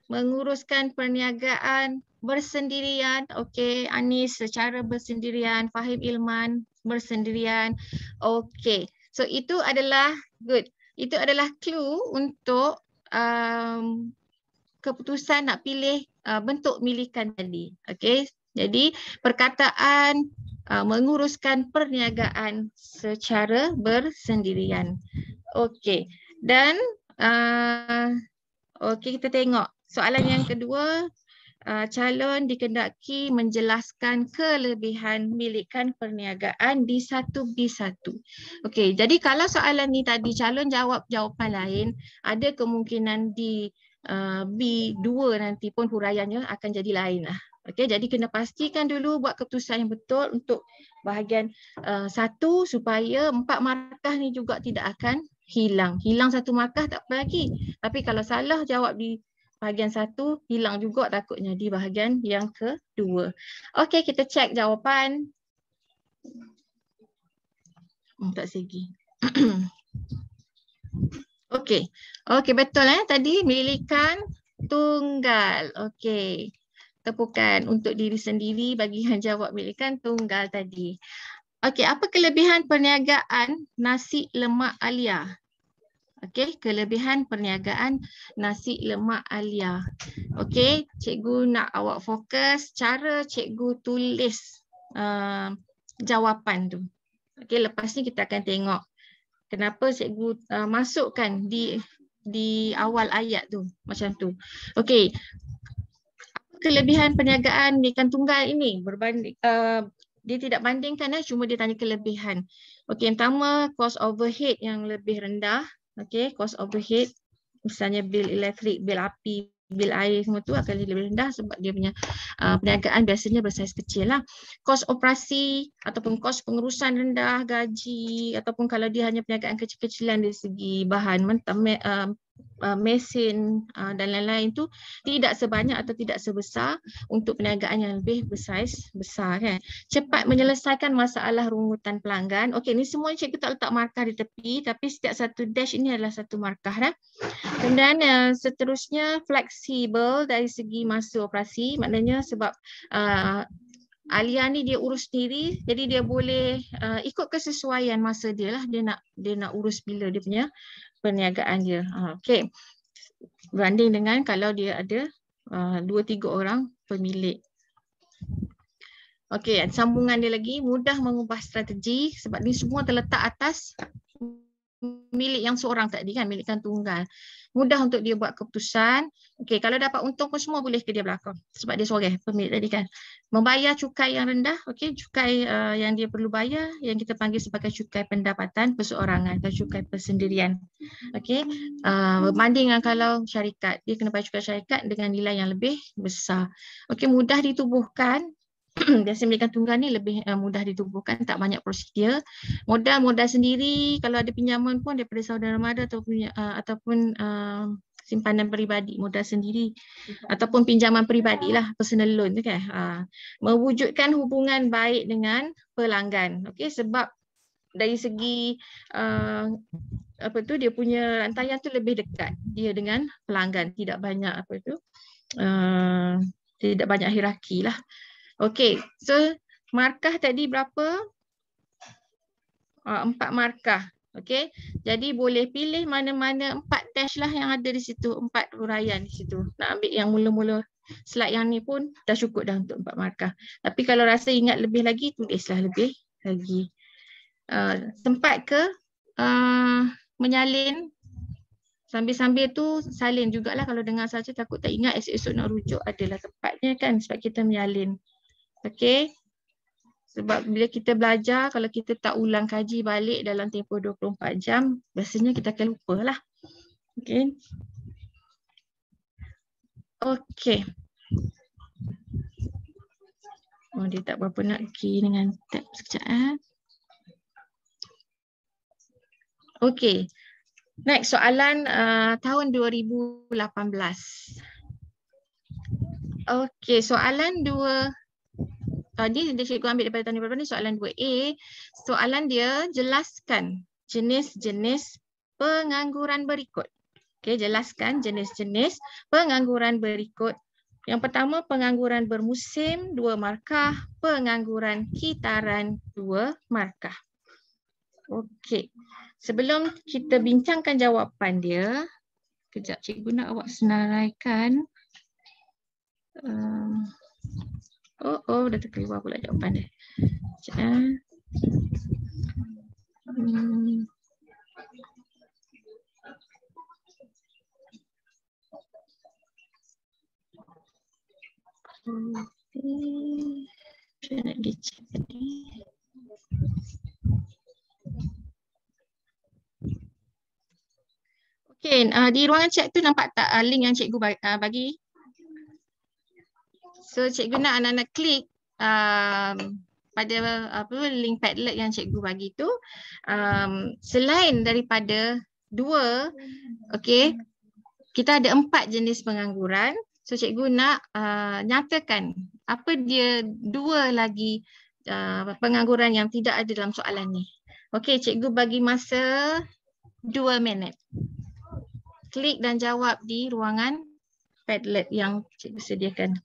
[SPEAKER 2] Menguruskan perniagaan bersendirian. Okey, Anis secara bersendirian. Fahim Ilman bersendirian. Okey, so itu adalah good. Itu adalah clue untuk keputusan nak pilih bentuk milikan tadi. Okey, jadi perkataan menguruskan perniagaan secara bersendirian. Okey, dan okey, kita tengok soalan yang kedua. Calon dikendaki menjelaskan kelebihan milikan perniagaan di 1B1. Okey, jadi kalau soalan ni tadi calon jawab jawapan lain, ada kemungkinan di B2 nanti pun huraiannya akan jadi lain lah. Okey, jadi kena pastikan dulu buat keputusan yang betul untuk bahagian 1 supaya 4 markah ni juga tidak akan hilang. Hilang 1 markah tak apa lagi. Tapi kalau salah jawab di bahagian 1, hilang juga takutnya di bahagian yang kedua. Okey, kita cek jawapan. Tak segi. Okey. Okey, betul tadi milikan tunggal. Okey. Tepukan untuk diri sendiri bagi yang jawab milikan tunggal tadi. Okey, apa kelebihan perniagaan nasi lemak Alia? Okey, kelebihan perniagaan nasi lemak Alia. Okey, cikgu nak awak fokus cara cikgu tulis jawapan tu. Okey, lepas ni kita akan tengok kenapa cikgu masukkan di awal ayat tu macam tu. Okey, kelebihan perniagaan milikan tunggal ini berbanding dia tidak bandingkan cuma dia tanya kelebihan. Okey, yang pertama cost overhead yang lebih rendah. Okey, cost overhead misalnya bil elektrik, bil api, bil air semua tu akan lebih rendah sebab dia punya perniagaan biasanya bersaiz kecil lah. Kos operasi ataupun kos pengurusan rendah, gaji ataupun kalau dia hanya perniagaan kecil-kecilan dari segi bahan mesin dan lain-lain tu tidak sebanyak atau tidak sebesar untuk perniagaan yang lebih bersaiz besar kan. Cepat menyelesaikan masalah rungutan pelanggan. Okey, ni semua cikgu tak letak markah di tepi, tapi setiap satu dash ini adalah satu markah dah. Kemudian seterusnya fleksibel dari segi masa operasi, maknanya sebab Alia ni dia urus sendiri, jadi dia boleh ikut kesesuaian masa dia lah, dia nak urus bila dia punya perniagaan dia. Okey. Berbanding dengan kalau dia ada 2-3 orang pemilik. Okey, sambungan dia lagi, mudah mengubah strategi sebab ni semua terletak atas milik yang seorang tadi kan, milik tunggal. Mudah untuk dia buat keputusan. Okey, kalau dapat untung pun semua boleh ke dia belakang sebab dia seorang pemilik tadi kan. Membayar cukai yang rendah, okey, cukai yang dia perlu bayar yang kita panggil sebagai cukai pendapatan perseorangan atau cukai persendirian. Okey, berbanding dengan kalau syarikat, dia kena bayar cukai syarikat dengan nilai yang lebih besar. Okey, mudah ditubuhkan. Biasa milikan tunggal ni lebih mudah ditubuhkan, tak banyak prosedur. Modal sendiri, kalau ada pinjaman pun daripada saudara mara ataupun simpanan peribadi, modal sendiri ataupun pinjaman peribadi lah, personal loan tu kan. Mewujudkan hubungan baik dengan pelanggan. Okey, sebab dari segi dia punya rantaian tu lebih dekat dia dengan pelanggan, tidak banyak tidak banyak hierarki lah. Okey, so markah tadi berapa? 4 markah. Okey, jadi boleh pilih mana-mana 4 dash lah yang ada di situ, 4 huraian di situ. Nak ambil yang mula-mula slide yang ni pun dah cukup dah untuk 4 markah. Tapi kalau rasa ingat lebih lagi, tulislah lebih lagi. Sempat ke menyalin? Sambil-sambil tu salin jugalah, kalau dengar saja takut tak ingat, esok-esok nak rujuk adalah tempatnya kan, sebab kita menyalin. Okey, sebab bila kita belajar, kalau kita tak ulang kaji balik dalam tempoh 24 jam, biasanya kita akan lupa lah. Okey. Okey. Oh, dia tak berapa nak key dengan tab sekejap. Okey. Next soalan tahun 2018. Okey, soalan 2. Tadi dia cikgu ambil daripada tahun 2018 ni, soalan 2A. Soalan dia, jelaskan jenis-jenis pengangguran berikut. Okey, jelaskan jenis-jenis pengangguran berikut. Yang pertama, pengangguran bermusim 2 markah, pengangguran kitaran 2 markah. Okey. Sebelum kita bincangkan jawapan dia, kejap cikgu nak awak senaraikan. Dah terkeluar pula jawapan dia. Sekejap. Saya nak pergi cek tadi. Okey, di ruangan chat tu nampak tak link yang cikgu bagi? So cikgu nak anak-anak klik pada link Padlet yang cikgu bagi tu. Selain daripada 2, okey, kita ada 4 jenis pengangguran. So cikgu nak nyatakan apa dia 2 lagi pengangguran yang tidak ada dalam soalan ni. Okey, cikgu bagi masa 2 minit. Klik dan jawab di ruangan Padlet yang cikgu sediakan.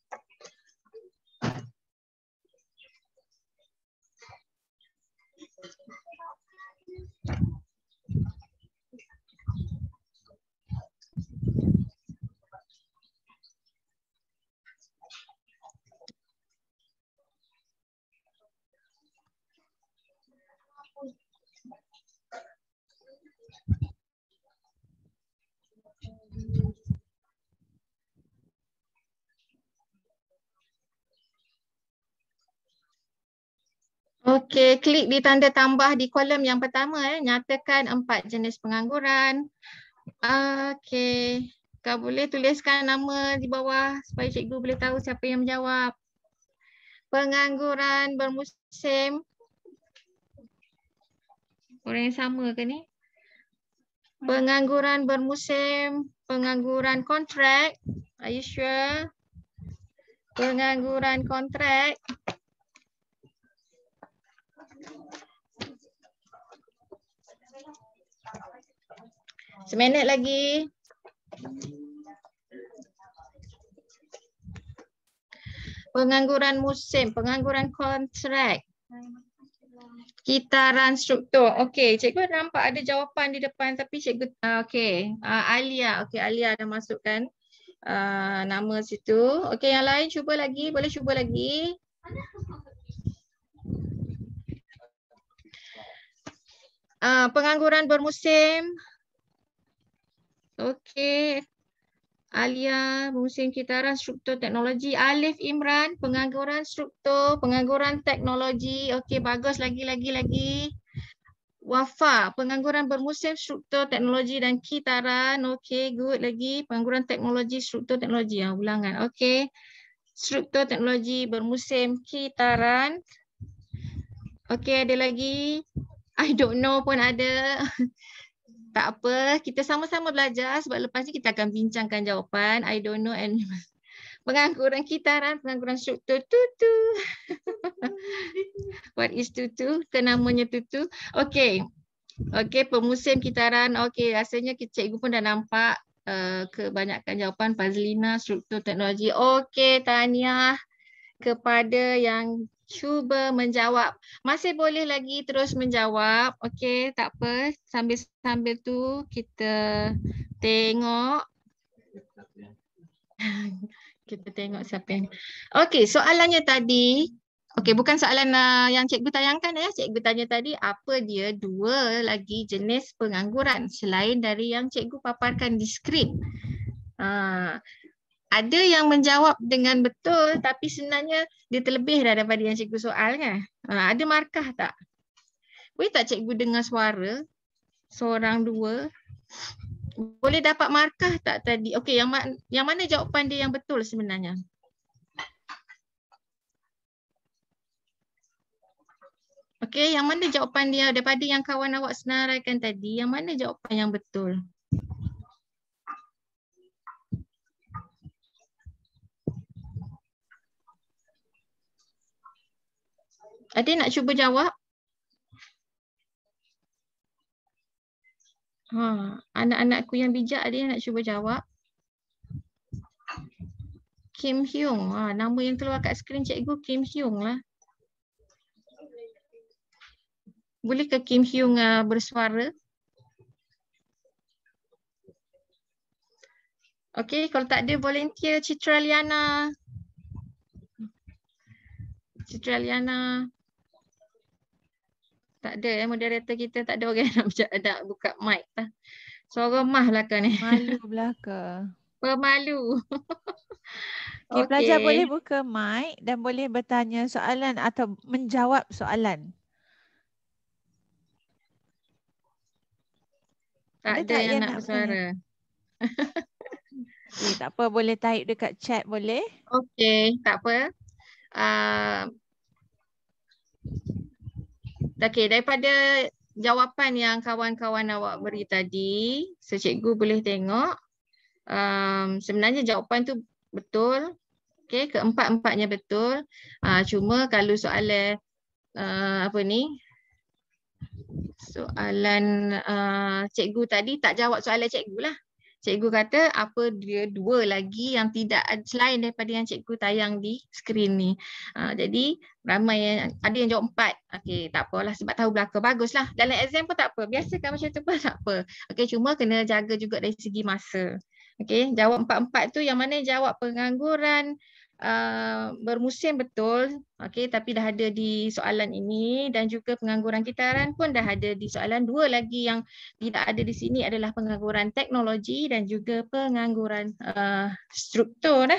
[SPEAKER 2] Okey, klik di tanda tambah di kolom yang pertama. Nyatakan 4 jenis pengangguran. Okey, kau boleh tuliskan nama di bawah supaya cikgu boleh tahu siapa yang menjawab. Pengangguran bermusim. Orang yang sama ke ni? Pengangguran bermusim, pengangguran kontrak. Are you sure? Pengangguran kontrak. Seminit lagi. Pengangguran musim, pengangguran kontrak. Kitaran struktur. Okey, cikgu nampak ada jawapan di depan tapi cikgu okey. Alia, okey Alia dah masukkan nama situ. Okey, yang lain cuba lagi, boleh cuba lagi. Pengangguran bermusim. Okey. Alia, bermusim kitaran struktur teknologi. Alif Imran, pengangguran struktur, pengangguran teknologi. Okey, bagus lagi. Wafa, pengangguran bermusim struktur teknologi dan kitaran. Okey, good lagi. Pengangguran teknologi, struktur teknologi. Ulangan. Okey. Struktur teknologi bermusim kitaran. Okey, ada lagi. I don't know pun ada. Tak apa, kita sama-sama belajar sebab lepas ni kita akan bincangkan jawapan. I don't know and pengangguran kitaran, pengangguran struktur tutu. What is tutu? Namanya tutu. Okey. Okey, pemusim kitaran. Okey, rasanya cikgu pun dah nampak kebanyakan jawapan. Fazlina, struktur teknologi. Okey, tahniah kepada yang cuba menjawab. Masih boleh lagi terus menjawab. Okey, tak apa. Sambil-sambil tu kita tengok. Kita tengok siapa yang. Okey, soalannya tadi. Okey, bukan soalan yang cikgu tayangkan ya. Cikgu tanya tadi apa dia dua lagi jenis pengangguran selain dari yang cikgu paparkan di skrin. Ada yang menjawab dengan betul tapi sebenarnya dia terlebih daripada yang cikgu soal kan. Ada markah tak? Boleh tak cikgu dengar suara? Seorang dua. Boleh dapat markah tak tadi? Okey, yang mana jawapan dia yang betul sebenarnya? Okey, yang mana jawapan dia daripada yang kawan awak senaraikan tadi? Yang mana jawapan yang betul? Ada nak cuba jawab? Anak-anakku yang bijak ada yang nak cuba jawab? Kim Hyung. Nama yang keluar kat skrin cikgu Kim Hyung lah. Boleh ke Kim Hyung bersuara? Okey, kalau tak ada volunteer Citra Liana. Citra Liana. Tak ada moderator kita tak ada orang nak buka mic lah. Suara mah belakang ni.
[SPEAKER 1] Malu belaka.
[SPEAKER 2] Pemalu.
[SPEAKER 1] Okay, pelajar boleh buka mic dan boleh bertanya soalan atau menjawab soalan.
[SPEAKER 2] Tak ada yang nak bersuara.
[SPEAKER 1] Okay, tak apa, boleh type dekat chat boleh.
[SPEAKER 2] Okey, tak apa. Okey, daripada jawapan yang kawan-kawan awak beri tadi, cikgu boleh tengok sebenarnya jawapan tu betul. Okey, keempat-empatnya betul. Cuma kalau soalan soalan cikgu tadi tak jawab soalan cikgu lah. Cikgu kata apa dia dua lagi yang tidak selain daripada yang cikgu tayang di skrin ni. Jadi ramai yang ada yang jawab 4. Okey, tak apalah sebab tahu belaka baguslah. Dalam exam pun tak apa. Biasakan macam tu pun tak apa. Okey, cuma kena jaga juga dari segi masa. Okey, jawab 4-4 tu yang mana jawab pengangguran bermusim betul. Okey, tapi dah ada di soalan ini dan juga pengangguran kitaran pun dah ada di soalan. Dua lagi yang tidak ada di sini adalah pengangguran teknologi dan juga pengangguran struktur.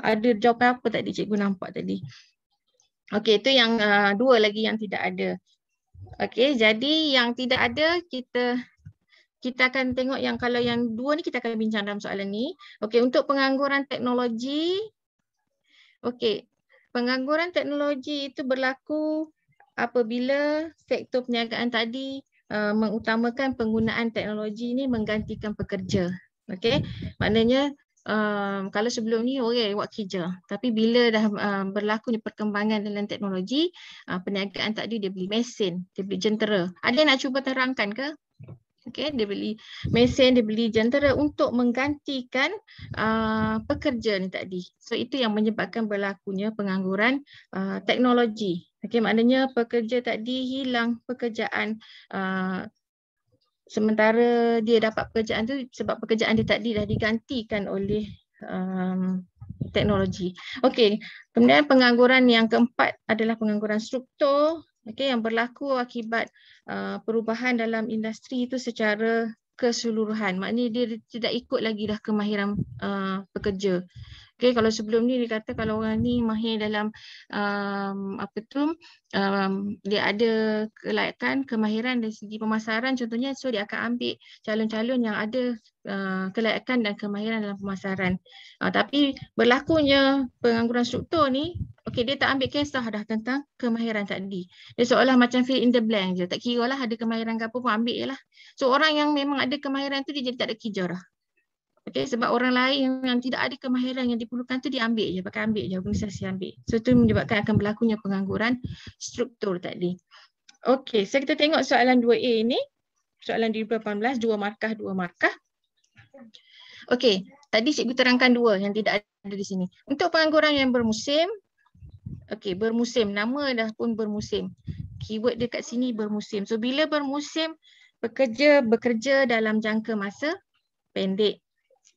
[SPEAKER 2] Ada jawapan apa tadi cikgu nampak tadi? Okey, itu yang dua lagi yang tidak ada. Okey, jadi yang tidak ada kita akan tengok yang kalau yang dua ni kita akan bincang dalam soalan ni. Okey, untuk pengangguran teknologi. Okey, pengangguran teknologi itu berlaku apabila sektor perniagaan tadi mengutamakan penggunaan teknologi ni menggantikan pekerja. Okey, maknanya kalau sebelum ni orang buat kerja, tapi bila dah berlaku ni perkembangan dalam teknologi, perniagaan tadi dia beli mesin, dia beli jentera. Ada yang nak cuba terangkan ke? Okey, dia beli mesin, dia beli jentera untuk menggantikan pekerja ni tadi. So itu yang menyebabkan berlakunya pengangguran teknologi. Okey, maknanya pekerja tadi hilang pekerjaan sementara dia dapat pekerjaan tu sebab pekerjaan dia tadi dah digantikan oleh teknologi. Okey, kemudian pengangguran yang keempat adalah pengangguran struktur. Okey, yang berlaku akibat perubahan dalam industri itu secara keseluruhan. Maknanya dia tidak ikut lagi dah kemahiran pekerja. Okey, kalau sebelum ni dia kata kalau orang ni mahir dalam dia ada kelayakan, kemahiran dari segi pemasaran contohnya, so dia akan ambil calon-calon yang ada kelayakan dan kemahiran dalam pemasaran. Tapi berlakunya pengangguran struktur ni, okey, dia tak ambil kisah dah tentang kemahiran tadi. Dia seolah macam fill in the blank je, tak kira lah ada kemahiran ke apa pun ambil je lah. So orang yang memang ada kemahiran tu dia jadi tak ada kerja dah. Okay, sebab orang lain yang tidak ada kemahiran yang diperlukan tu dia ambil je, pakai ambil je, organisasi ambil. So itu menyebabkan akan berlakunya pengangguran struktur tadi. Okey, so kita tengok soalan 2A ni. Soalan 2018, 2 markah. Okey, tadi cikgu terangkan 2 yang tidak ada di sini. Untuk pengangguran yang bermusim, okey, bermusim, nama dah pun bermusim. Keyword dekat sini bermusim. So bila bermusim, pekerja bekerja dalam jangka masa pendek.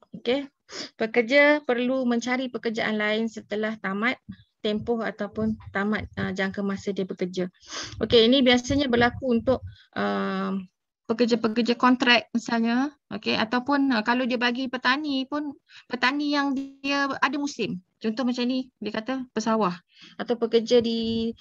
[SPEAKER 2] Okey, pekerja perlu mencari pekerjaan lain setelah tamat tempoh ataupun tamat jangka masa dia bekerja. Okey, ini biasanya berlaku untuk pekerja-pekerja kontrak misalnya, okey, ataupun kalau dia bagi petani pun, petani yang dia ada musim. Contoh macam ni, dia kata pesawah atau pekerja di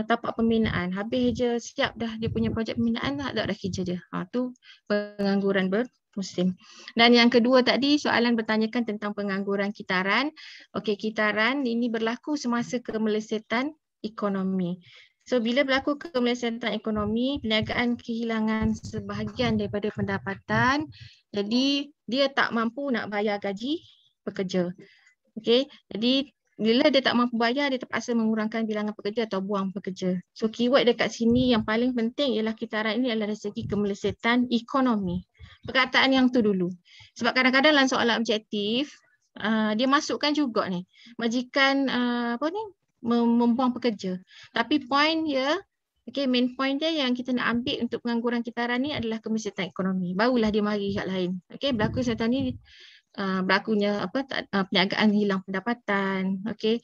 [SPEAKER 2] tapak pembinaan. Habis je siap dah dia punya projek pembinaan, dah kerja dia. Tu pengangguran bermusim. Dan yang kedua tadi soalan bertanyakan tentang pengangguran kitaran. Okey, kitaran ini berlaku semasa kemelesetan ekonomi. So bila berlaku kemelesetan ekonomi, perniagaan kehilangan sebahagian daripada pendapatan. Jadi dia tak mampu nak bayar gaji pekerja. Okey, jadi bila dia tak mampu bayar, dia terpaksa mengurangkan bilangan pekerja atau buang pekerja. So keyword dekat sini yang paling penting ialah kitaran ini adalah dari segi kemelesetan ekonomi. Perkataan yang tu dulu. Sebab kadang-kadang dalam soalan objektif, dia masukkan juga ni, majikan membuang pekerja. Tapi point dia, okay, main point dia yang kita nak ambil untuk pengangguran kitaran ni adalah kemelesetan ekonomi. Barulah dia mari kat lain. Okay, berlaku kemelesetan ni berlakunya perniagaan hilang pendapatan, okey,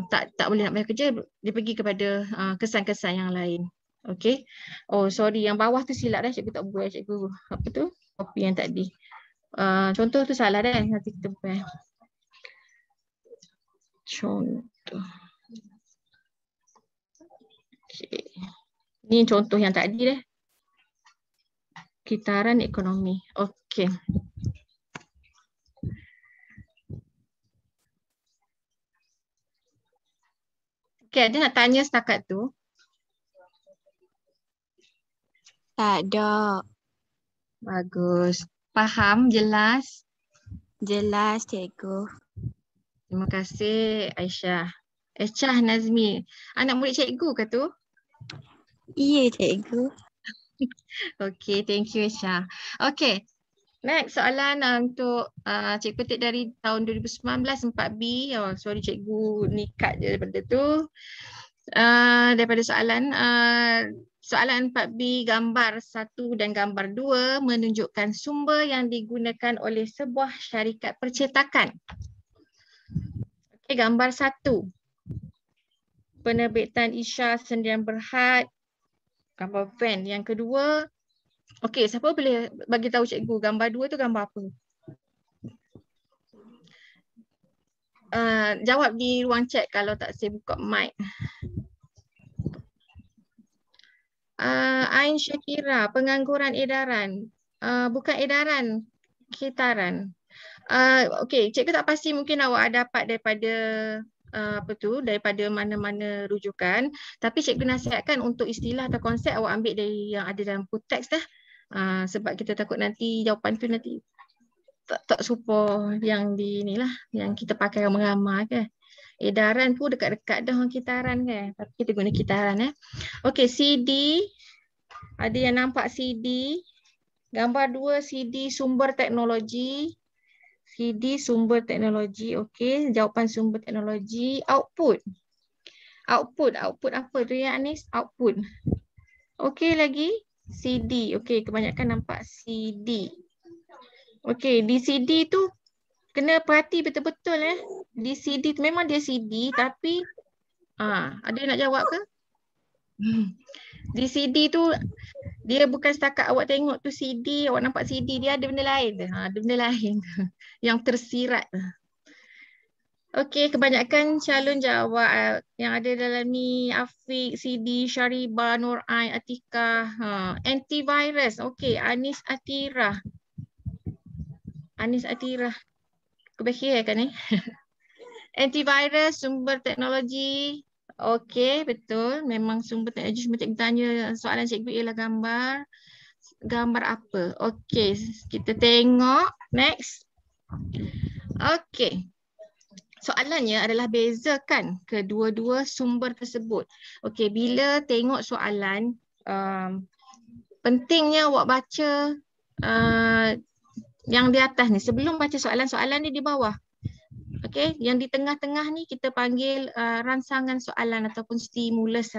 [SPEAKER 2] tak boleh nak bayar kerja, dia pergi kepada kesan-kesan yang lain. Okey. Oh sorry, yang bawah tu silap dah, cikgu tak buat, cikgu apa tu copy yang tadi. Contoh tu salah dah, nanti kita buat contoh. Okay. Ni contoh yang tadi dah, kitaran ekonomi. Okey. Okay, ada nak tanya setakat tu?
[SPEAKER 4] Tak ada.
[SPEAKER 2] Bagus. Faham? Jelas?
[SPEAKER 4] Jelas, cikgu.
[SPEAKER 2] Terima kasih Aisyah. Aisyah Nazmi. Anak murid cikgu ke tu?
[SPEAKER 4] Iya, cikgu.
[SPEAKER 2] Okay, thank you Aisyah. Okay. Next soalan untuk cikgu petik dari tahun 2019 4B. Oh, sorry cikgu nikat je daripada tu. Daripada soalan soalan 4B gambar 1 dan gambar 2 menunjukkan sumber yang digunakan oleh sebuah syarikat percetakan. Okay, gambar 1. Penerbitan Isya Sendian Berhad. Gambar van. Yang kedua, okey, siapa boleh bagi tahu cikgu gambar 2 tu gambar apa? Jawab di ruang chat kalau tak saya buka mic. Ain Syakira, pengangguran edaran. Bukan edaran, kitaran. Okey, cikgu tak pasti mungkin awak dapat daripada daripada mana-mana rujukan, tapi cikgu nasihatkan untuk istilah atau konsep awak ambil dari yang ada dalam buku teks dah. Sebab kita takut nanti jawapan tu nanti tak serupa yang di inilah yang kita pakai ramai-ramai kan. Edaran pun dekat-dekat dah orang kitaran kan, tapi kita guna kitaran Okey, CD. Ada yang nampak CD. Gambar 2 CD sumber teknologi. CD sumber teknologi. Okey, jawapan sumber teknologi. Output. Output apa tu ya Anis? Output. Okey lagi. CD. Okey, kebanyakan nampak CD. Okey, di CD tu kena perhati betul-betul Di CD tu memang dia CD tapi ada yang nak jawab ke? Di CD tu dia bukan setakat awak tengok tu CD, awak nampak CD, dia ada benda lain tu. Ada benda lain yang tersirat. Okey, kebanyakan calon jawab yang ada dalam ni Afiq, CD, Syaribah, Nur Ain, Atikah, antivirus. Okey, Anis Atirah. Kebaik kan ni? Antivirus, sumber teknologi. Okey, betul. Memang sumber teknologi. Cuma cikgu tanya soalan cikgu ialah gambar. Gambar apa? Okey, kita tengok. Next. Okey. Soalannya adalah bezakan kedua-dua sumber tersebut. Okey, bila tengok soalan, pentingnya awak baca yang di atas ni. Sebelum baca soalan ni di bawah. Okey, yang di tengah-tengah ni kita panggil rangsangan soalan ataupun stimulus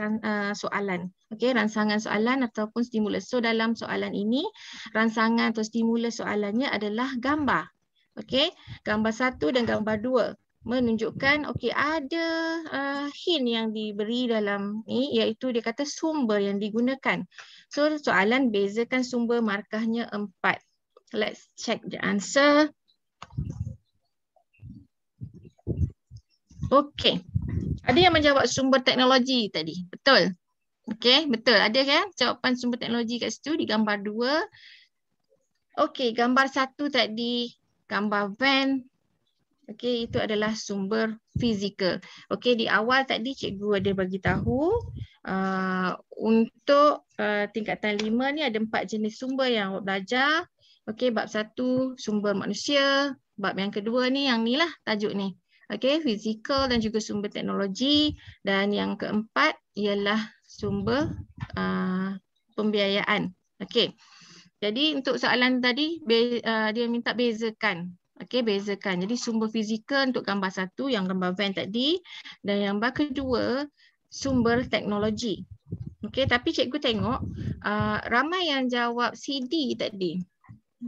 [SPEAKER 2] soalan. Okey, rangsangan soalan ataupun stimulus. So dalam soalan ini, rangsangan atau stimulus soalannya adalah gambar. Okey, gambar 1 dan gambar 2 menunjukkan okey ada hint yang diberi dalam ni, iaitu dia kata sumber yang digunakan. So soalan bezakan sumber, markahnya 4. Let's check the answer. Okey. Ada yang menjawab sumber teknologi tadi. Betul? Okey, betul. Ada kan jawapan sumber teknologi kat situ di gambar 2. Okey, gambar 1 tadi, gambar van. Okey, itu adalah sumber fizikal. Okey, di awal tadi cikgu ada bagi tahu untuk tingkatan 5 ni ada 4 jenis sumber yang awak belajar. Okey, bab 1 sumber manusia, bab yang kedua ni yang ni lah tajuk ni. Okey, fizikal dan juga sumber teknologi, dan yang keempat ialah sumber pembiayaan. Okey. Jadi untuk soalan tadi dia minta bezakan. Okey, bezakan. Jadi sumber fizikal untuk gambar 1 yang gambar van tadi, dan yang gambar kedua sumber teknologi. Okey, tapi cikgu tengok ramai yang jawab CD tadi.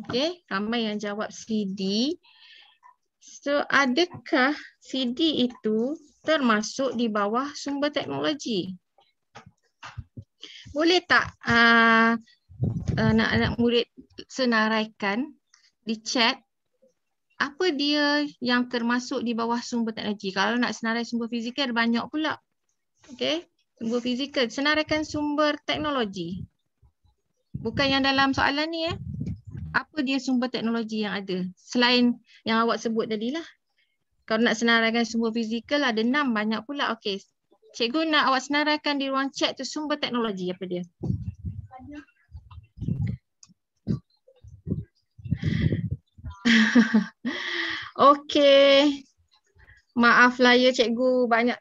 [SPEAKER 2] Okey, ramai yang jawab CD. So, adakah CD itu termasuk di bawah sumber teknologi? Boleh tak anak-anak murid senaraikan di chat apa dia yang termasuk di bawah sumber teknologi? Kalau nak senarai sumber fizikal banyak pula. Okey, sumber fizikal. Senaraikan sumber teknologi. Bukan yang dalam soalan ni Apa dia sumber teknologi yang ada? Selain yang awak sebut tadi lah. Kalau nak senaraikan sumber fizikal ada 6, banyak pula. Okey. Cikgu nak awak senaraikan di ruang chat tu sumber teknologi apa dia? Okey. Maaflah ya cikgu banyak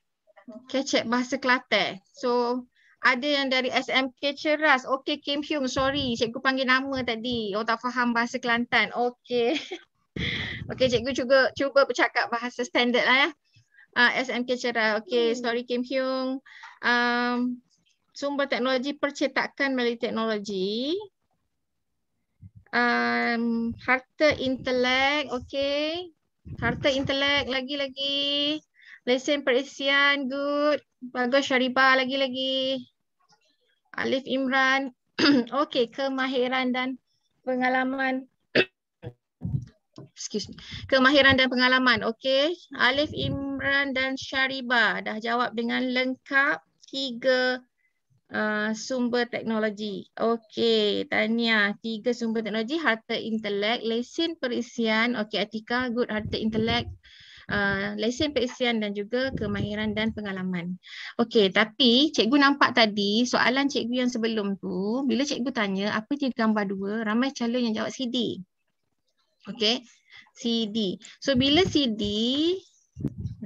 [SPEAKER 2] kecek bahasa Kelantan. So ada yang dari SMK Ceras. Okey, Kim Hyung, sorry. Cikgu panggil nama tadi. Oh, tak faham bahasa Kelantan. Okey. Okey, cikgu cuba bercakap bahasa standard lah ya. SMK Ceras. Okey, sorry Kim Hyung. Sumber teknologi percetakan melalui teknologi. Harta intelek. Okey. Harta intelek. Lagi-lagi. Lesen perisian. Good. Bagus Syaribah, lagi-lagi. Alif Imran. Okey, kemahiran dan pengalaman. Excuse me. Kemahiran dan pengalaman. Okey, Alif Imran dan Syaribah dah jawab dengan lengkap 3 sumber teknologi. Okey, tahniah. 3 sumber teknologi, harta intelek, lesen perisian. Okey, Atika, good, harta intelek. lesen perisian dan juga kemahiran dan pengalaman. Okey, tapi cikgu nampak tadi soalan cikgu yang sebelum tu, bila cikgu tanya apa dia gambar 2, ramai calon yang jawab CD. Okey, CD. So bila CD,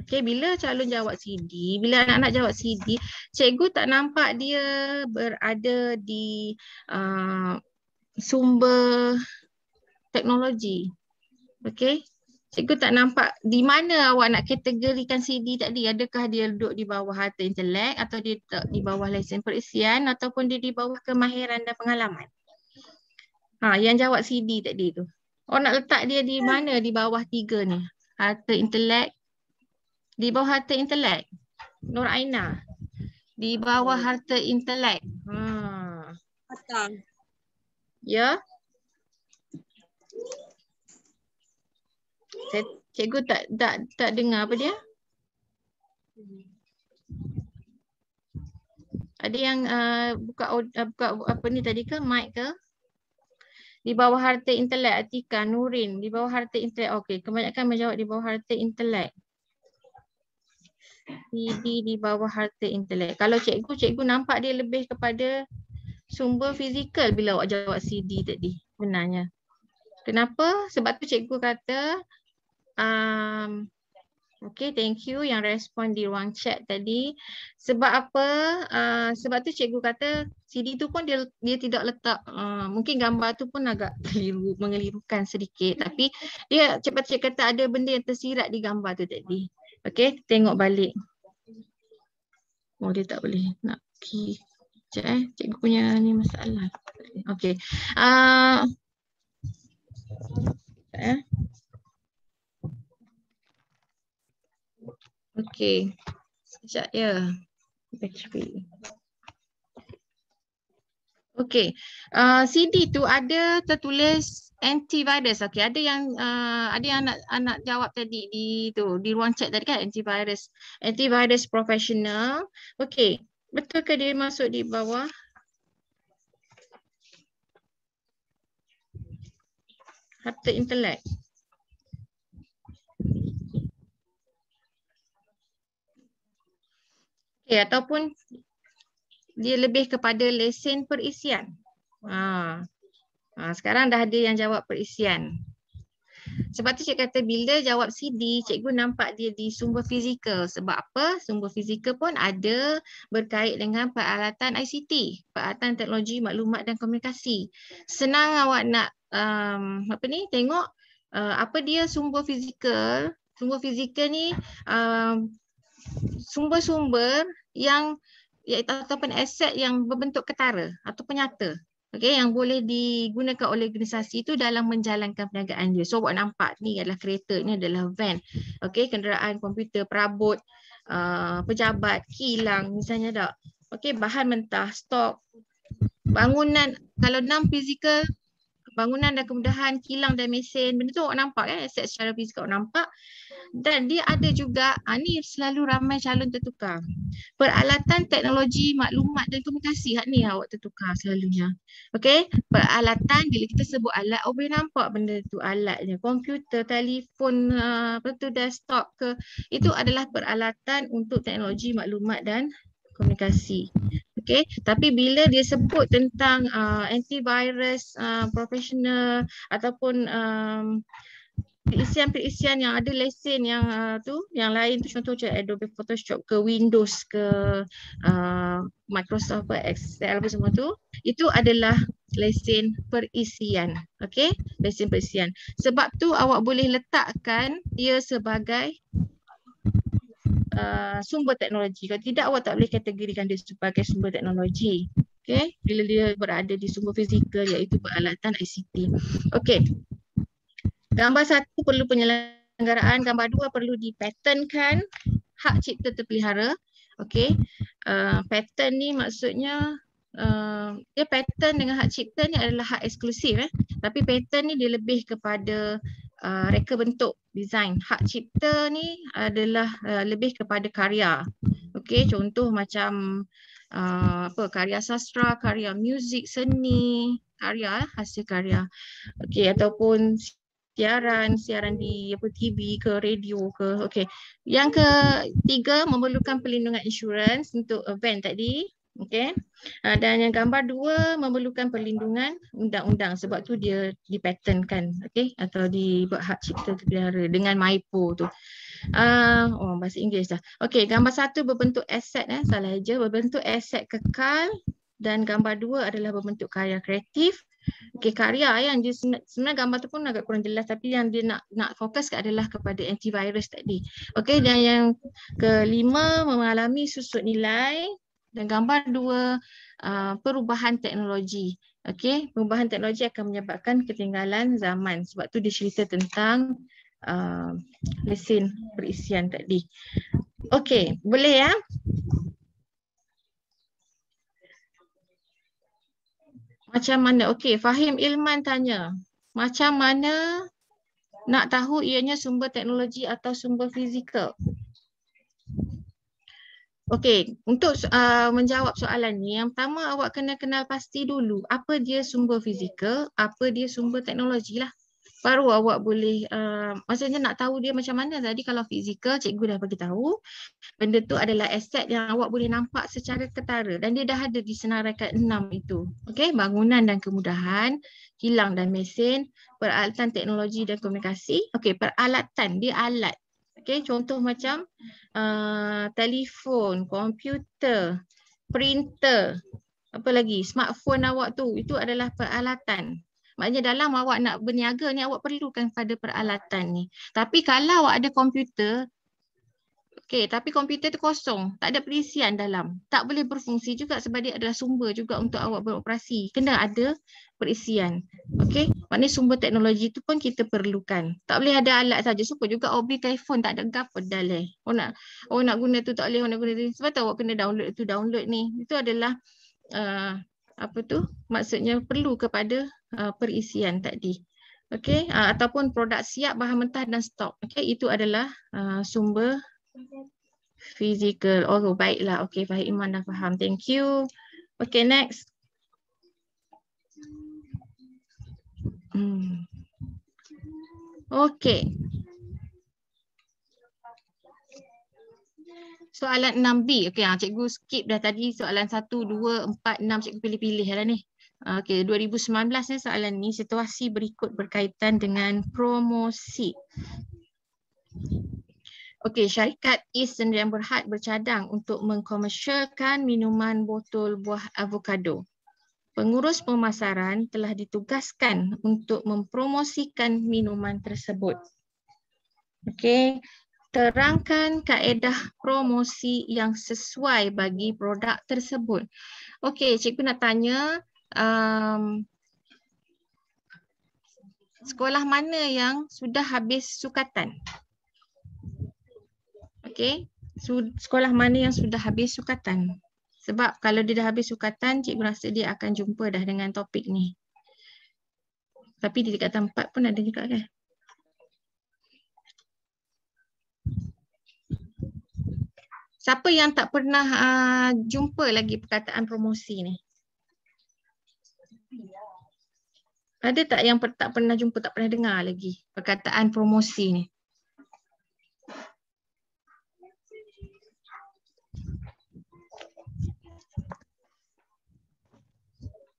[SPEAKER 2] okey, bila calon jawab CD, bila anak-anak jawab CD, cikgu tak nampak dia berada di sumber teknologi. Okey. Cikgu tak nampak di mana awak nak kategorikan CD tadi. Adakah dia duduk di bawah harta intelek atau dia di bawah lesen perisian ataupun dia di bawah kemahiran dan pengalaman. Yang jawab CD tadi tu. Awak nak letak dia di mana di bawah 3 ni? Harta intelek. Di bawah harta intelek. Nur Aina. Di bawah harta intelek. Ya. Cikgu tak dengar apa dia? Ada yang buka apa ni tadi ke? Mic ke? Di bawah harta intelek, Atika, Nurin. Di bawah harta intelek. Okey, kebanyakan menjawab di bawah harta intelek. Di bawah harta intelek. Kalau cikgu nampak dia lebih kepada sumber fizikal bila awak jawab CD tadi. Benarnya. Kenapa? Sebab tu cikgu kata okay, thank you yang respon di ruang chat tadi. Sebab apa? Sebab tu cikgu kata CD tu pun dia tidak letak, mungkin gambar tu pun agak mengelirukan sedikit. Tapi dia cepat kata ada benda yang tersirat di gambar tu tadi. Okay, tengok balik. Oh, dia tak boleh nak key. Sekejap cikgu punya ni masalah. Okay. Okey. Sekejap ya. Battery. Okey. CD tu ada tertulis antivirus. Okey, ada yang anak jawab tadi di ruang chat tadi kan, antivirus. Antivirus professional. Okey. Betul ke dia masuk di bawah? Harta intelek. Ataupun dia lebih kepada lesen perisian. Sekarang dah ada yang jawab perisian. Sebab tu cikgu kata bila jawab CD, cikgu nampak dia di sumber fizikal. Sebab apa? Sumber fizikal pun ada berkait dengan peralatan ICT, peralatan teknologi maklumat dan komunikasi. Senang awak nak tengok apa dia sumber fizikal. Sumber fizikal ni sumber-sumber yang ataupun aset yang berbentuk ketara atau nyata, okey, yang boleh digunakan oleh organisasi itu dalam menjalankan perniagaan dia. So awak nampak ni adalah kereta, ni adalah van, okey, kenderaan, komputer, perabot, pejabat, kilang misalnya tak. Okey, bahan mentah, stok, bangunan, kalau non-fizikal, bangunan dan kemudahan, kilang dan mesin, benda tu awak nampak kan, aset secara fizikal awak nampak. Dan dia ada juga, ni selalu ramai calon tertukar. Peralatan teknologi maklumat dan komunikasi, ni awak tertukar selalunya. Okey, peralatan, bila kita sebut alat, awak boleh nampak benda tu alatnya. Komputer, telefon, desktop ke, itu adalah peralatan untuk teknologi maklumat dan komunikasi. Okey, tapi bila dia sebut tentang antivirus profesional ataupun perisian-perisian yang ada lesen yang yang lain tu, contoh macam Adobe Photoshop ke Windows ke Microsoft Excel apa semua tu, itu adalah lesen perisian. Okey, lesen perisian. Sebab tu awak boleh letakkan dia sebagai sumber teknologi. Kalau tidak, awak tak boleh kategorikan dia sebagai sumber teknologi. Okey, bila dia berada di sumber fizikal iaitu peralatan ICT. Okey. Gambar 1 perlu penyelenggaraan, gambar 2 perlu dipatenkan, hak cipta terpelihara. Okey. Patent ni maksudnya dia patent dengan hak cipta ni adalah hak eksklusif tapi patent ni dia lebih kepada reka bentuk, design. Hak cipta ni adalah lebih kepada karya. Okey, contoh macam karya sastra, karya muzik, seni, karya, hasil karya. Okey, ataupun siaran di TV ke radio ke. Okey. Yang ketiga memerlukan perlindungan insurans untuk event tadi. Okey. Dan yang gambar 2 memerlukan perlindungan undang-undang sebab tu dia dipatentkan, okey, atau dibuat hak cipta terpelihara dengan MYPO tu. Bahasa Inggeris dah. Okey, gambar 1 berbentuk aset salah je, berbentuk aset kekal, dan gambar 2 adalah berbentuk karya kreatif. Okey, karya yang dia sebenarnya gambar tu pun agak kurang jelas, tapi yang dia nak fokus adalah kepada antivirus tadi. Okey, dan yang kelima mengalami susut nilai, dan gambar 2 perubahan teknologi. Okey, perubahan teknologi akan menyebabkan ketinggalan zaman. Sebab tu dia cerita tentang mesin perisian tadi. Okey, boleh ya? Macam mana? Okey, Fahim Ilman tanya, macam mana nak tahu ianya sumber teknologi atau sumber fizikal? Okey, untuk menjawab soalan ni, yang pertama awak kena kenal pasti dulu apa dia sumber fizikal, apa dia sumber teknologi lah. Baru awak boleh, maksudnya nak tahu dia macam mana. Tadi kalau fizikal, cikgu dah bagi tahu, benda tu adalah aset yang awak boleh nampak secara ketara dan dia dah ada di senarai kat 6 itu. Okey, bangunan dan kemudahan, kilang dan mesin, peralatan teknologi dan komunikasi. Okey, peralatan, dia alat. Okey, contoh macam telefon, komputer, printer, apa lagi, smartphone awak tu, itu adalah peralatan. Maknanya dalam awak nak berniaga ni awak perlukan pada peralatan ni. Tapi kalau awak ada komputer, okey, tapi komputer tu kosong, tak ada perisian dalam, tak boleh berfungsi juga sebab dia adalah sumber juga untuk awak beroperasi. Kena ada perisian. Okey, maknanya sumber teknologi tu pun kita perlukan. Tak boleh ada alat saja. Suka juga awak beli telefon tak ada gapa pedal Orang nak guna tu tak boleh, orang nak guna tu. Sebab tu awak kena download ni. Itu adalah maksudnya perlu kepada perisian tadi. Okey, ataupun produk siap, bahan mentah dan stok. Okey, itu adalah sumber fizikal. Oh, baiklah. Okey, Fahim Iman dah faham. Thank you. Okey, next. Okey. Soalan 6B. Okey, cikgu skip dah tadi soalan 1, 2, 4, 6. Cikgu pilih-pilih lah ni. Okey, 2019 ni soalan ni, situasi berikut berkaitan dengan promosi. Okey, syarikat East Sdn Bhd bercadang untuk mengkomersialkan minuman botol buah avokado. Pengurus pemasaran telah ditugaskan untuk mempromosikan minuman tersebut. Okey, terangkan kaedah promosi yang sesuai bagi produk tersebut. Okey, cikgu nak tanya, sekolah mana yang sudah habis sukatan? Okey, sekolah mana yang sudah habis sukatan? Sebab kalau dia dah habis sukatan, cikgu rasa dia akan jumpa dah dengan topik ni. Tapi di tingkatan 4 pun ada juga kan? Siapa yang tak pernah jumpa lagi perkataan promosi ni? Ada tak yang tak pernah jumpa, tak pernah dengar lagi perkataan promosi ni?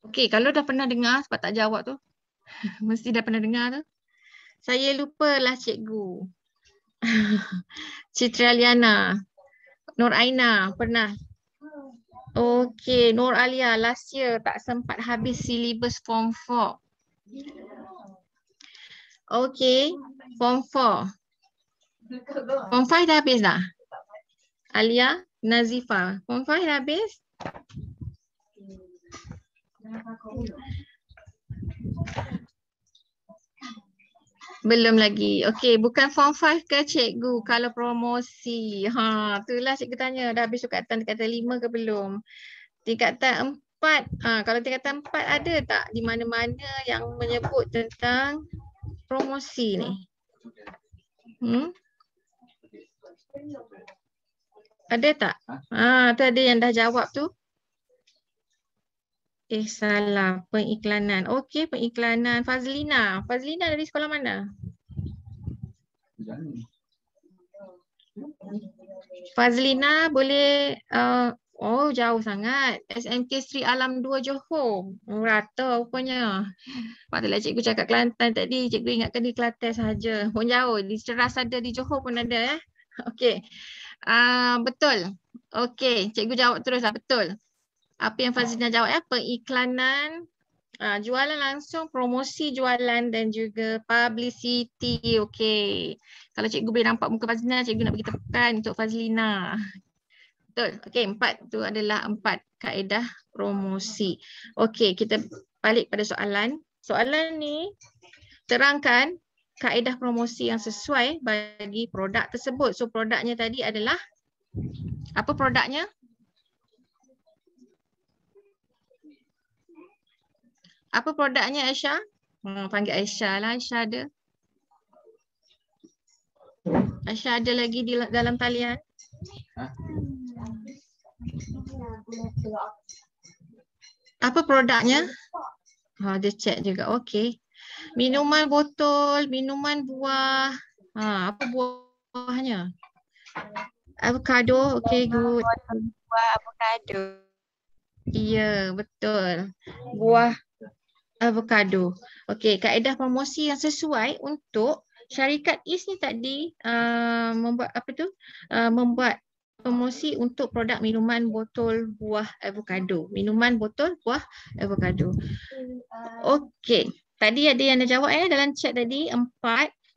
[SPEAKER 2] Okey, kalau dah pernah dengar sebab tak jawab tu. Mesti dah pernah dengar tu. Saya lupalah cikgu. Citra Liana. Nur Aina pernah. Okey, Nur Alia last year tak sempat habis silibus form 4. Okey, form 4. Form 5 dah habis dah? Alia Nazifa, form 5 dah habis? Belum lagi. Okey, bukan form 5 ke cikgu kalau promosi? Itulah cikgu tanya, dah habis sukatan tingkatan 5 ke belum? Tingkatan 4. Kalau tingkatan 4 ada tak di mana-mana yang menyebut tentang promosi ni? Ada tak? Tu ada yang dah jawab tu. Salah. Pengiklanan. Okey, pengiklanan. Fazlina. Fazlina dari sekolah mana? Fazlina boleh oh jauh sangat. SMK Sri Alam 2 Johor. Rata rupanya. Patutlah cikgu cakap Kelantan tadi. Cikgu ingatkan di Kelantan sahaja. Pun jauh. Di Ceras ada, di Johor pun ada. Okey. Betul. Okey. Cikgu jawab terus lah. Betul. Apa yang Fazlina jawab ya? Pengiklanan, jualan langsung, promosi jualan dan juga publicity. Okey. Kalau cikgu boleh nampak muka Fazlina, cikgu nak bagi tepukan untuk Fazlina. Betul. Okey, 4 tu adalah 4 kaedah promosi. Okey, kita balik pada soalan. Soalan ni terangkan kaedah promosi yang sesuai bagi produk tersebut. So produknya tadi adalah apa produknya? Apa produknya Aisyah? Panggil Aisyah lah. Aisyah ada. Aisyah ada lagi di dalam talian? Apa produknya? Dia cek juga. Okey. Minuman botol, minuman buah. Apa buahnya? Avocado. Okey, good.
[SPEAKER 4] Buah avocado.
[SPEAKER 2] Ya, betul. Buah avocado. Okey, kaedah promosi yang sesuai untuk syarikat East ni tadi membuat apa tu? Membuat promosi untuk produk minuman botol buah avocado. Minuman botol buah avocado. Okey, tadi ada yang dah jawab dalam chat tadi 4.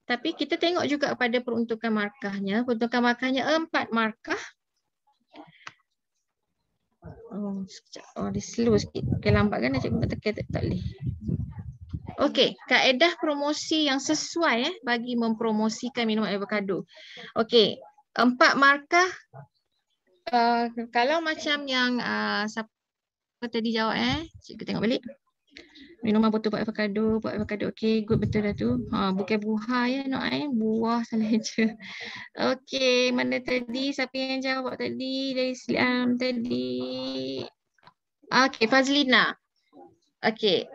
[SPEAKER 2] Tapi kita tengok juga pada peruntukan markahnya. Peruntukan markahnya 4 markah. Dia slow sikit. Okay, lambat kan? Cikgu tekan tak boleh. Okey, kaedah promosi yang sesuai bagi mempromosikan minuman avocado. Okey, 4 markah. Kalau macam yang siapa tadi jawab cikgu tengok balik. Minuman botol buat avocado, okey, good, betul dah tu. Bukan buah ya, buah salah je. Okey, mana tadi? Siapa yang jawab tadi dari Islam tadi? Okey, Fazlina. Okey.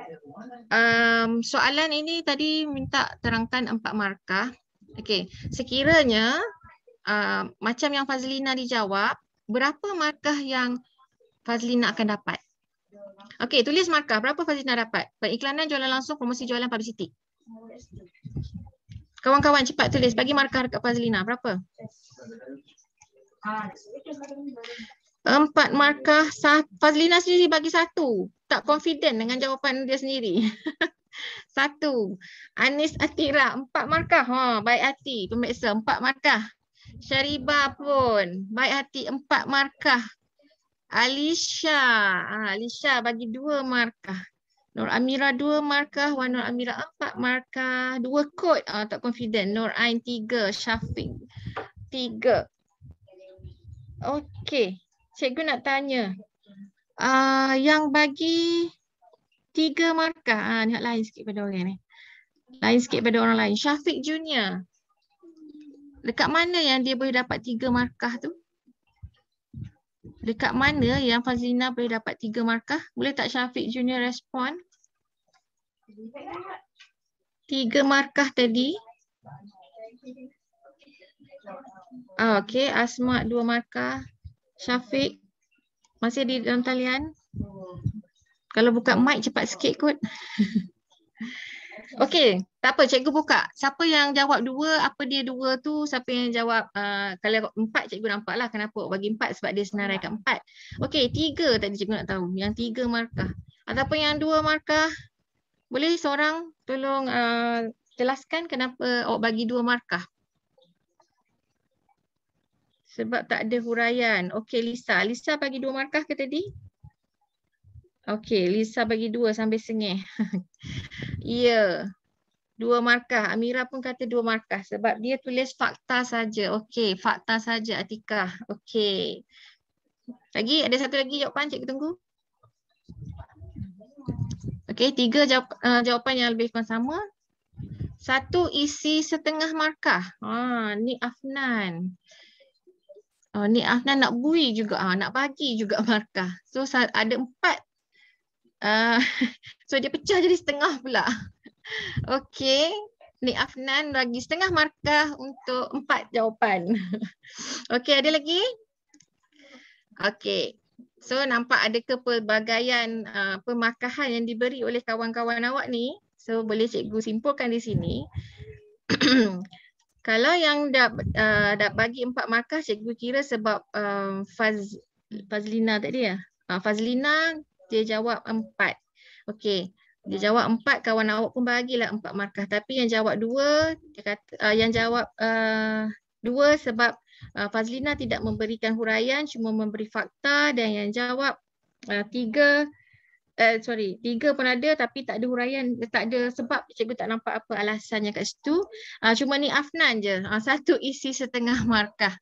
[SPEAKER 2] Soalan ini tadi minta terangkan 4 markah. Okey, sekiranya macam yang Fazlina dijawab, berapa markah yang Fazlina akan dapat? Okey, tulis markah. Berapa Fazlina dapat? Periklanan, jualan langsung, promosi jualan, publicity. Kawan-kawan cepat tulis. Bagi markah dekat Fazlina. Berapa? 4 markah. Fazlina sendiri bagi 1. Tak confident dengan jawapan dia sendiri. 1. Anis Atira 4 markah. Baik hati. Pemirsa 4 markah. Syaribah pun baik hati 4 markah. Alisha bagi 2 markah. Nur Amira 2 markah. Wan Nur Amira 4 markah. 2 kod. Tak confident. Nur Ain 3. Syafiq 3. Okey. Cikgu nak tanya. Yang bagi 3 markah. Ni lain sikit pada orang ni. Lain sikit pada orang lain. Syafiq Junior. Dekat mana yang dia boleh dapat 3 markah tu? Dekat mana yang Fazlina boleh dapat 3 markah? Boleh tak Syafiq Junior respon? 3 markah tadi. Okey, Asma 2 markah. Syafiq masih di dalam talian? Kalau buka mic cepat sikit kot. Okey, tak apa, cikgu buka. Siapa yang jawab 2, apa dia 2 tu, siapa yang jawab kalau 4 cikgu nampak lah kenapa bagi 4 sebab dia senaraikan 4. Okey, 3 tadi cikgu nak tahu. Yang 3 markah. Ataupun yang 2 markah. Boleh seorang tolong jelaskan kenapa awak bagi 2 markah? Sebab tak ada huraian. Okey, Lisa. Lisa bagi 2 markah ke tadi? Okey, Lisa bagi 2 sambil sengih. Ya. 2 markah. Amira pun kata 2 markah sebab dia tulis fakta saja. Okey, fakta saja Atikah. Okey. Lagi ada satu lagi jawapan, cikgu tunggu. Okey, 3 jawapan yang lebih kurang sama. 1 isi setengah markah. Ni Afnan. Ni Afnan nak bui juga. Nak bagi juga markah. So ada 4. So dia pecah jadi setengah pula. Okey. Nik Afnan bagi setengah markah untuk 4 jawapan. Okey, ada lagi? Okey. So nampak ada kepelbagaian pemarkahan yang diberi oleh kawan-kawan awak ni. So boleh cikgu simpulkan di sini. Kalau yang dah bagi 4 markah, cikgu kira sebab Fazlina tadi ya. Fazlina dia jawab 4. Okey. Dia jawab 4, kawan awak pun bagilah 4 markah. Tapi yang jawab 2, dia kata yang jawab 2 sebab Fazlina tidak memberikan huraian, cuma memberi fakta, dan yang jawab 3 pun ada tapi tak ada huraian, tak ada sebab, cikgu tak nampak apa alasannya kat situ. Cuma ni Afnan je, 1 isi setengah markah.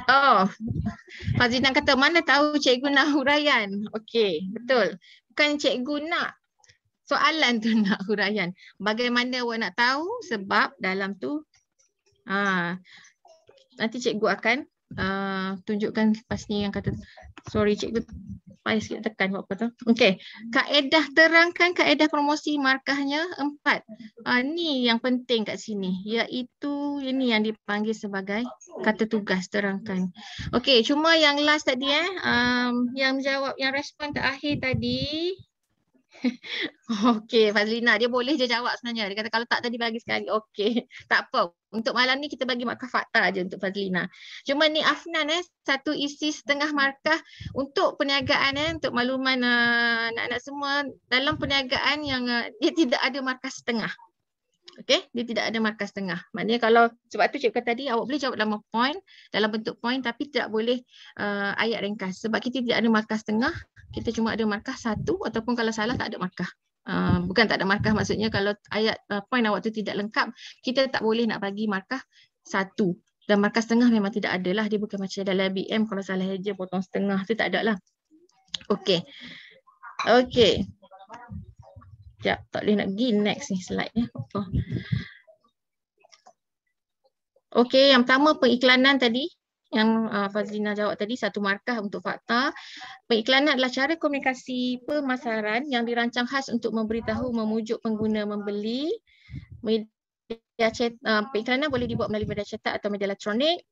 [SPEAKER 2] Oh, Fazlina kata mana tahu cikgu nak huraian. Okey, betul. Bukan cikgu nak. Soalan tu nak huraian. Bagaimana awak nak tahu? Sebab dalam tu nanti cikgu akan tunjukkan lepas ni yang kata, sorry cikgu payah sikit tekan buat apa tu. Okey, kaedah, terangkan kaedah promosi, markahnya 4. Ni yang penting kat sini, iaitu ini yang dipanggil sebagai kata tugas, terangkan. Okey, cuma yang last tadi yang jawab, yang respon terakhir tadi. Okey, Fazlina dia boleh je jawab sebenarnya. Dia kata kalau tak tadi bagi sekali. Okey, tak apa. Untuk malam ni kita bagi markah fakta je untuk Fazlina. Cuma ni Afnan 1 isi setengah markah untuk perniagaan untuk makluman anak-anak semua, dalam perniagaan yang dia tidak ada markah setengah. Okey, dia tidak ada markah setengah. Maknanya kalau, sebab tu cikgu kata tadi awak boleh jawab dalam bentuk point tapi tidak boleh ayat ringkas. Sebab kita tidak ada markah setengah, kita cuma ada markah 1, ataupun kalau salah tak ada markah. Bukan tak ada markah, maksudnya kalau ayat point awak tu tidak lengkap, kita tak boleh nak bagi markah 1. Dan markah setengah memang tidak ada lah. Dia bukan macam dalam BM kalau salah je potong setengah tu, tak ada lah. Okey. Okey. Sekejap, tak boleh nak pergi next ni slide ni. Okey, yang pertama pengiklanan tadi. Yang Fazlina jawab tadi, 1 markah untuk fakta. Pengiklanan adalah cara komunikasi pemasaran yang dirancang khas untuk memberitahu, memujuk pengguna membeli. Pengiklanan boleh dibuat melalui media cetak atau media elektronik.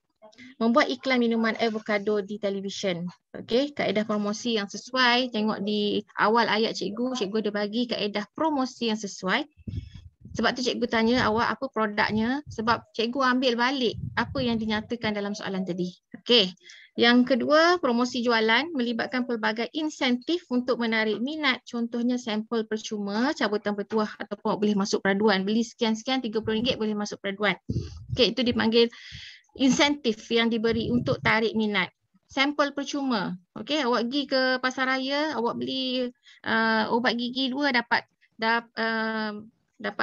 [SPEAKER 2] Membuat iklan minuman avocado di televisyen. Okey, kaedah promosi yang sesuai. Tengok di awal ayat cikgu ada bagi kaedah promosi yang sesuai. Sebab tu cikgu tanya awak apa produknya, sebab cikgu ambil balik apa yang dinyatakan dalam soalan tadi. Okey. Yang kedua, promosi jualan melibatkan pelbagai insentif untuk menarik minat. Contohnya sampel percuma, cabutan bertuah ataupun boleh masuk peraduan. Beli sekian-sekian RM30 boleh masuk peraduan. Okey, itu dipanggil insentif yang diberi untuk tarik minat. Sampel percuma. Okey, awak pergi ke pasar raya, awak beli ubat gigi 2 dapat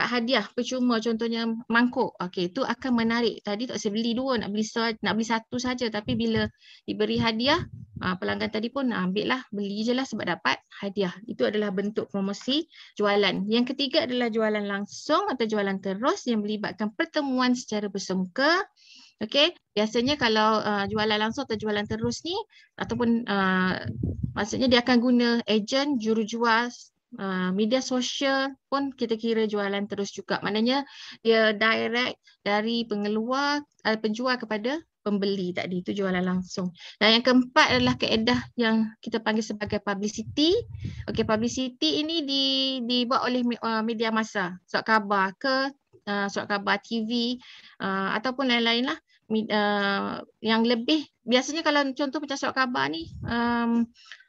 [SPEAKER 2] hadiah percuma, contohnya mangkuk. Okey, itu akan menarik. Tadi tak usah beli 2, nak beli 1 saja, tapi bila diberi hadiah, pelanggan tadi pun ambil lah, beli je lah sebab dapat hadiah. Itu adalah bentuk promosi jualan. Yang ketiga adalah jualan langsung atau jualan terus yang melibatkan pertemuan secara bersemuka. Okey, biasanya kalau jualan langsung atau jualan terus ni, ataupun maksudnya dia akan guna ejen, jurujual, media sosial pun kita kira jualan terus juga. Maknanya dia direct dari penjual kepada pembeli tadi, itu jualan langsung. Dan yang keempat adalah kaedah yang kita panggil sebagai publicity. Okey, publicity ini dibuat oleh media massa, surat khabar ke, surat khabar TV ataupun lain-lain lah. Yang lebih, biasanya kalau contoh macam surat khabar ni,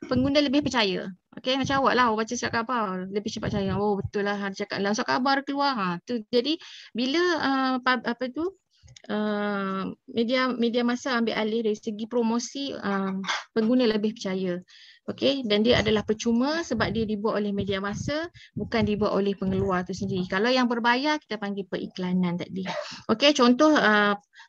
[SPEAKER 2] pengguna lebih percaya. Okey, macam awak lah, awak baca surat khabar lebih cepat percaya. Oh betul lah, ada cakap dalam surat khabar keluar. Tu. Jadi bila media massa ambil alih dari segi promosi, pengguna lebih percaya. Okey, dan dia adalah percuma sebab dia dibuat oleh media massa, bukan dibuat oleh pengeluar tu sendiri. Kalau yang berbayar kita panggil periklanan tadi. Okey, contoh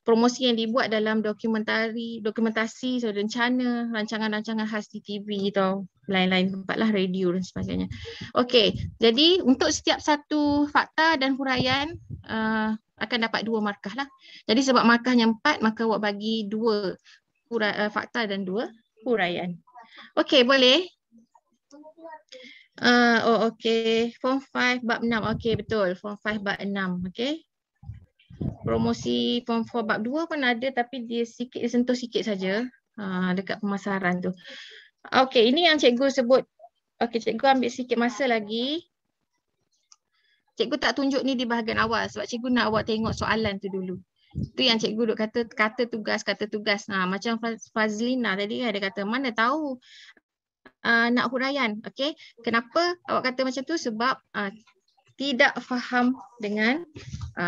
[SPEAKER 2] promosi yang dibuat dalam dokumentasi, rencana, rancangan-rancangan khas di TV atau lain-lain tempat lah, radio dan sebagainya. Okey, jadi untuk setiap satu fakta dan huraian akan dapat 2 markah lah. Jadi sebab markahnya 4, maka awak bagi 2 fakta dan 2 huraian. Okey, boleh? Okey. Form 5 bab 6. Okey, betul. Form 5 bab 6. Okey. Promosi Form 4 bab 2 pun ada tapi dia sikit, dia sentuh sikit saja dekat pemasaran tu. Okey, ini yang cikgu sebut. Okey, cikgu ambil sikit masa lagi. Cikgu tak tunjuk ni di bahagian awal sebab cikgu nak awak tengok soalan tu dulu. Tu yang cikgu duk kata tugas. Macam Fazlina tadi dia kata mana tahu nak huraian. Okey. Kenapa awak kata macam tu? Sebab tidak faham dengan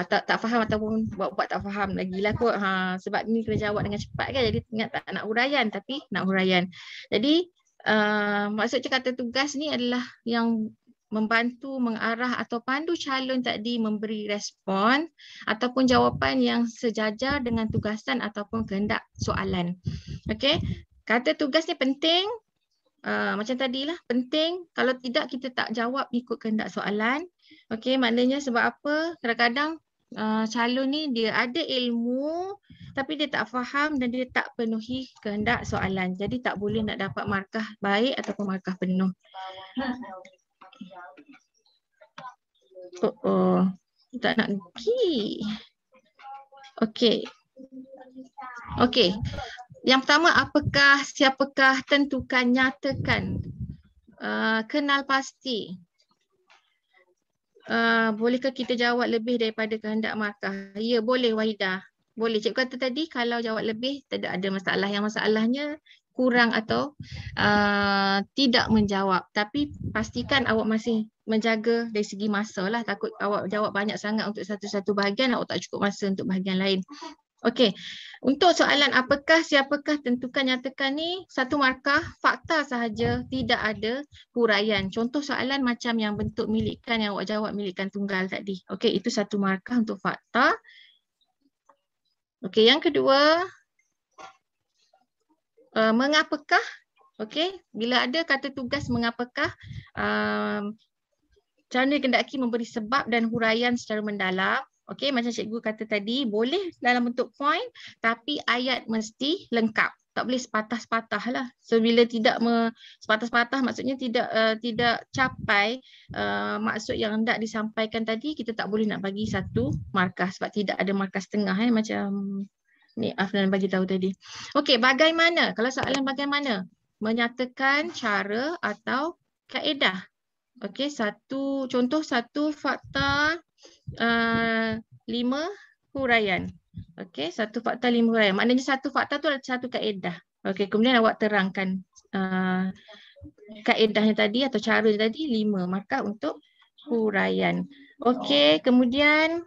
[SPEAKER 2] tak faham ataupun buat tak faham lagi lah kot. Sebab ni kena jawab dengan cepat kan. Jadi ingat tak nak huraian tapi nak huraian. Jadi maksudnya kata tugas ni adalah yang membantu mengarah atau pandu calon tadi memberi respon ataupun jawapan yang sejajar dengan tugasan ataupun kehendak soalan. Okey. Kata tugas ni penting. Macam tadilah penting. Kalau tidak kita tak jawab ikut kehendak soalan. Okey, maknanya sebab apa? Kadang-kadang calon ni dia ada ilmu tapi dia tak faham dan dia tak penuhi kehendak soalan. Jadi tak boleh nak dapat markah baik ataupun markah penuh. Tak nak pergi. Okey. Okey. Yang pertama, siapakah, tentukan, nyatakan. Kenal pasti. Bolehkah kita jawab lebih daripada kehendak markah? Ya, boleh Wahidah. Boleh. Cikgu kata tadi kalau jawab lebih tidak ada masalah. Yang masalahnya kurang atau tidak menjawab. Tapi pastikan awak masih menjaga dari segi masa lah. Takut awak jawab banyak sangat untuk satu-satu bahagian, awak tak cukup masa untuk bahagian lain. Okey, untuk soalan apakah, siapakah, tentukan, nyatakan ni 1 markah, fakta sahaja, tidak ada huraian. Contoh soalan macam yang bentuk milikkan yang awak jawab milikkan tunggal tadi. Okey, itu 1 markah untuk fakta. Okey, yang kedua, mengapakah? Okey, bila ada kata tugas mengapakah, cara kendaki memberi sebab dan huraian secara mendalam. Okey, macam cikgu kata tadi, boleh dalam bentuk point tapi ayat mesti lengkap. Tak boleh sepatah-sepatah lah. So bila tidak sepatah-sepatah maksudnya tidak capai maksud yang hendak disampaikan tadi, kita tak boleh nak bagi 1 markah sebab tidak ada markah setengah macam ni Afnan bagi tahu tadi. Okey, bagaimana? Kalau soalan bagaimana? Menyatakan cara atau kaedah. Okey, contoh 1 fakta 5 huraian. Okey, 1 fakta 5 huraian. Maknanya 1 fakta tu ada 1 kaedah. Okey, kemudian awak terangkan kaedahnya tadi atau caranya tadi 5 markah untuk huraian. Okey, kemudian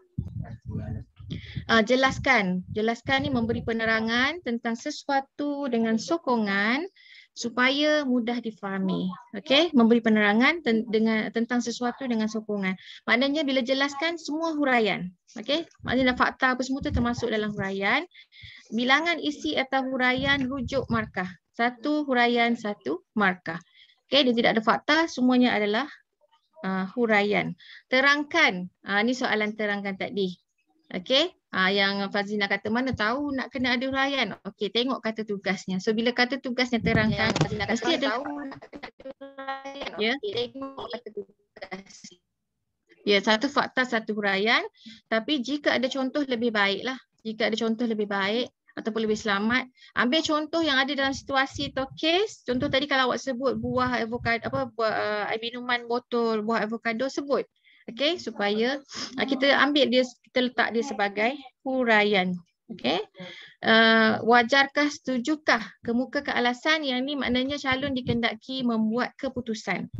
[SPEAKER 2] jelaskan. Jelaskan ni memberi penerangan tentang sesuatu dengan sokongan supaya mudah difahami. Okey, memberi penerangan tentang sesuatu dengan sokongan. Maknanya bila jelaskan semua huraian. Okey, maknanya fakta apa semua tu termasuk dalam huraian. Bilangan isi atau huraian rujuk markah. 1 huraian 1 markah. Okey, dia tidak ada fakta, semuanya adalah huraian. Terangkan. Ni soalan terangkan tadi. Okey, yang Fazlina kata mana tahu nak kena ada huraian. Okey, tengok kata tugasnya. So bila kata tugasnya terangkan, mesti ada huraian. Ya, tengok kata tugas. Ya, 1 fakta 1 huraian. Tapi jika ada contoh lebih baiklah. Jika ada contoh lebih baik ataupun lebih selamat, ambil contoh yang ada dalam situasi atau kes. Contoh tadi kalau awak sebut buah avocado, air minuman botol buah avocado, sebut. Okey, supaya kita ambil dia, kita letak dia sebagai huraian. Okey. Wajarkah, setujukah, kemukakan alasan, yang ni maknanya calon dikendaki membuat keputusan.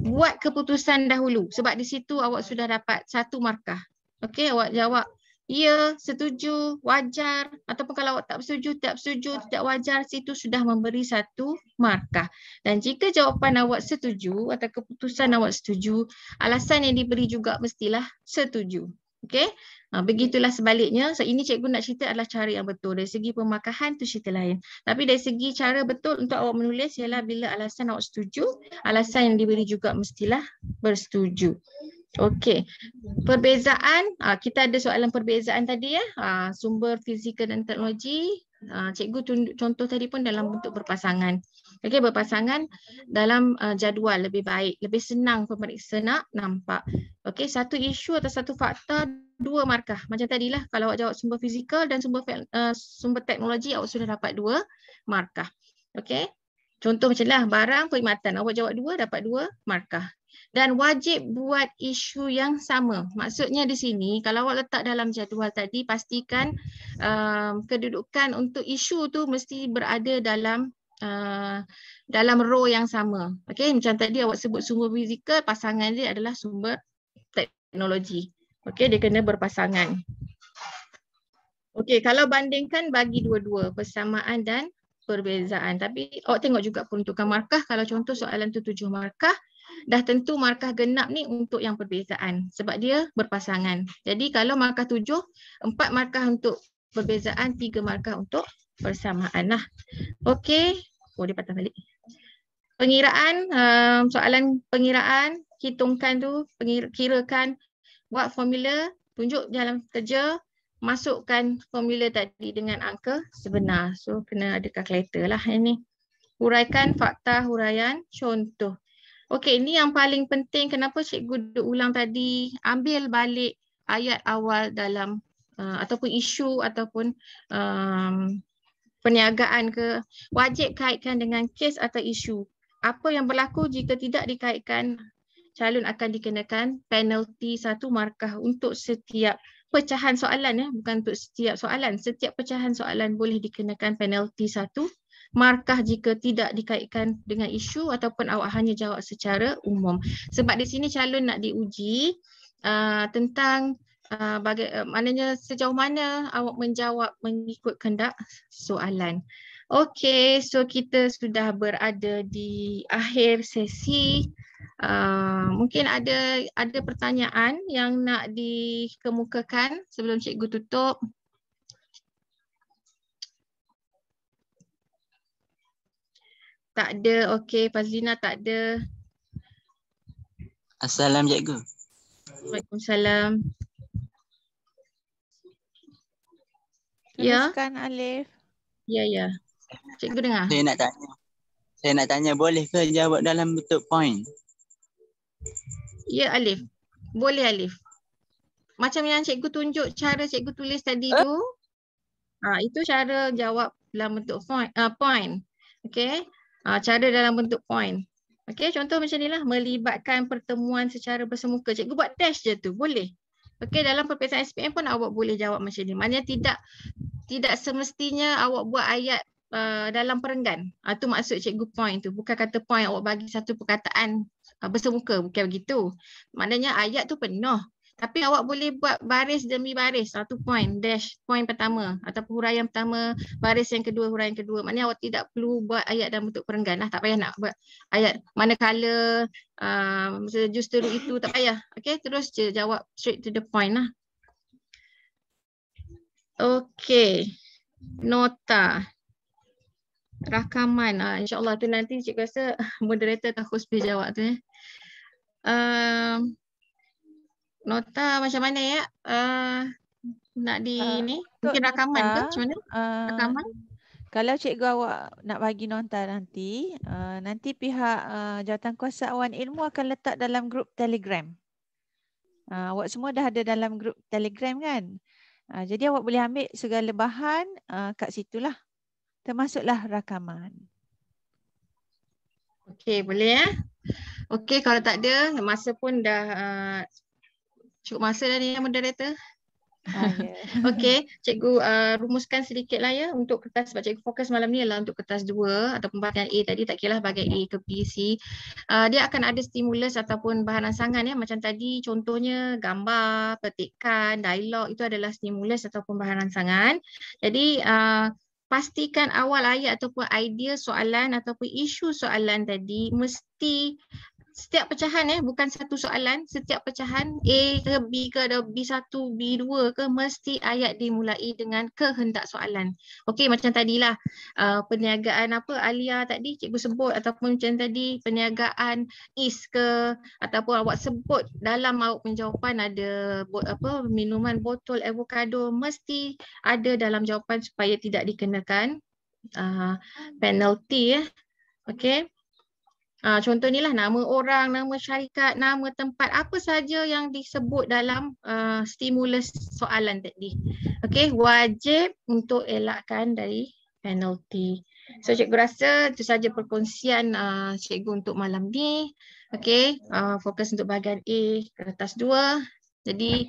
[SPEAKER 2] Buat keputusan dahulu sebab di situ awak sudah dapat 1 markah. Okey, awak jawab ya, setuju, wajar, ataupun kalau awak tak bersetuju, tidak wajar, situ sudah memberi 1 markah. Dan jika jawapan awak setuju atau keputusan awak setuju, alasan yang diberi juga mestilah setuju. Okey, begitulah sebaliknya. So ini cikgu nak cerita adalah cara yang betul. Dari segi pemakahan tu cerita lain. Tapi dari segi cara betul untuk awak menulis ialah bila alasan awak setuju, alasan yang diberi juga mestilah bersetuju. Okey, perbezaan, kita ada soalan perbezaan tadi ya, sumber fizikal dan teknologi. Cikgu tunjuk contoh tadi pun dalam bentuk berpasangan. Okey, berpasangan dalam jadual lebih baik, lebih senang pemeriksa nak nampak. Okey, satu isu atau satu fakta, 2 markah. Macam tadilah kalau awak jawab sumber fizikal dan sumber teknologi, awak sudah dapat 2 markah. Okey. Contoh macam lah barang perkhidmatan, awak jawab 2 dapat 2 markah. Dan wajib buat isu yang sama. Maksudnya di sini kalau awak letak dalam jadual tadi, pastikan kedudukan untuk isu tu mesti berada dalam row yang sama. Okey, macam tadi awak sebut sumber fizikal, pasangan dia adalah sumber teknologi. Okey, dia kena berpasangan. Okey, kalau bandingkan bagi dua-dua, persamaan dan perbezaan. Tapi awak tengok juga peruntukan markah. Kalau contoh soalan tu 7 markah, dah tentu markah genap ni untuk yang perbezaan sebab dia berpasangan. Jadi kalau markah 7, 4 markah untuk perbezaan, 3 markah untuk persamaan lah. Okey. Oh, dia patah balik. Pengiraan, soalan pengiraan, hitungkan tu, kirakan, buat formula, tunjuk dalam kerja, masukkan formula tadi dengan angka sebenar. So, kena ada kalkulator lah ini. Huraikan fakta huraian contoh. Okey, ini yang paling penting. Kenapa cikgu duk ulang tadi? Ambil balik ayat awal dalam ataupun isu ataupun perniagaan ke, wajib kaitkan dengan kes atau isu. Apa yang berlaku jika tidak dikaitkan, calon akan dikenakan penalti 1 markah untuk setiap pecahan soalan, ya, bukan untuk setiap soalan. Setiap pecahan soalan boleh dikenakan penalti 1 markah jika tidak dikaitkan dengan isu ataupun awak hanya jawab secara umum. Sebab di sini calon nak diuji tentang maknanya sejauh mana awak menjawab mengikut kehendak soalan. Okey, so kita sudah berada di akhir sesi. Mungkin ada pertanyaan yang nak dikemukakan sebelum cikgu tutup. Tak ada. Okey, Fazlina tak ada.
[SPEAKER 5] Assalamualaikum cikgu.
[SPEAKER 2] Waalaikumsalam. Ya.
[SPEAKER 1] Teruskan Alif.
[SPEAKER 2] Ya. Cikgu dengar.
[SPEAKER 5] Saya nak tanya boleh ke jawab dalam bentuk point?
[SPEAKER 2] Ya Alif. Boleh Alif. Macam yang cikgu tunjuk cara cikgu tulis tadi tu. Itu cara jawab dalam bentuk point. Okey. Cara dalam bentuk point. Okey, contoh macam ni lah, melibatkan pertemuan secara bersemuka. Cikgu buat dash je tu, boleh. Okey, dalam peperiksaan SPM pun awak boleh jawab macam ni. Maknanya tidak semestinya awak buat ayat dalam perenggan. Itu maksud cikgu point tu. Bukan kata point awak bagi satu perkataan bersemuka, bukan begitu. Maknanya ayat tu penuh. Tapi awak boleh buat baris demi baris, satu point, dash, point pertama ataupun huraian pertama, baris yang kedua, huraian kedua. Maknanya awak tidak perlu buat ayat dalam bentuk perenggan lah. Tak payah nak buat ayat manakala, justru itu, tak payah. Okey, terus je jawab straight to the point lah. Okey, nota. Rakaman. InsyaAllah tu nanti cikgu rasa moderator atau host boleh jawab tu. Nota macam mana ya? Nak ni? Mungkin rakaman ke? Macam mana? Rakaman?
[SPEAKER 1] Kalau cikgu awak nak bagi nota nanti, nanti pihak Jawatankuasa Awan Ilmu akan letak dalam grup Telegram. Awak semua dah ada dalam grup Telegram kan? Jadi awak boleh ambil segala bahan kat situlah. Termasuklah rakaman.
[SPEAKER 2] Okey, boleh ya? Okey, kalau tak ada, masa pun dah cukup masa dah ni ya moderator.
[SPEAKER 1] Yeah.
[SPEAKER 2] Okey, cikgu rumuskan sedikit lah ya untuk kertas, sebab cikgu fokus malam ni adalah untuk kertas 2 ataupun bahagian A tadi, tak kira lah bahagian A ke B, C. Dia akan ada stimulus ataupun bahan rangsangan ya, macam tadi contohnya gambar, petikan, dialog, itu adalah stimulus ataupun bahan rangsangan. Jadi pastikan awal ayat ataupun idea soalan ataupun isu soalan tadi mesti setiap pecahan bukan satu soalan, setiap pecahan A ke B ke ada B1, B2 ke, mesti ayat dimulai dengan kehendak soalan. Okey, macam tadilah perniagaan apa Alia tadi cikgu sebut, ataupun macam tadi perniagaan is ke, ataupun awak sebut dalam awak penjawapan ada minuman botol avocado, mesti ada dalam jawapan supaya tidak dikenakan penalty Okey. Contoh ni lah nama orang, nama syarikat, nama tempat, apa saja yang disebut dalam stimulus soalan tadi. Okey, wajib untuk elakkan dari penalti. So cikgu rasa itu saja perkongsian cikgu untuk malam ni. Okey, fokus untuk bahagian A, kertas 2. Jadi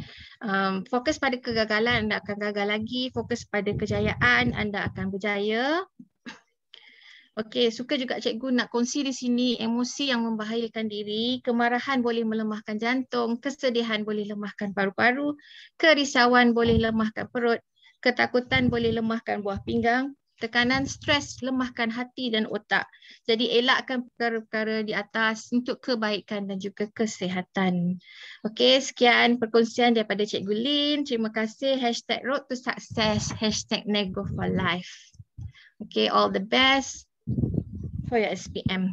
[SPEAKER 2] fokus pada kegagalan, anda akan gagal lagi. Fokus pada kejayaan, anda akan berjaya. Okey, suka juga cikgu nak kongsi di sini emosi yang membahayakan diri, kemarahan boleh melemahkan jantung, kesedihan boleh lemahkan paru-paru, kerisauan boleh lemahkan perut, ketakutan boleh lemahkan buah pinggang, tekanan stres lemahkan hati dan otak. Jadi elakkan perkara-perkara di atas untuk kebaikan dan juga kesihatan. Okey, sekian perkongsian daripada Cikgu Lin. Terima kasih. #Road to Success, #Nego for Life. Okay, all the best for your SPM.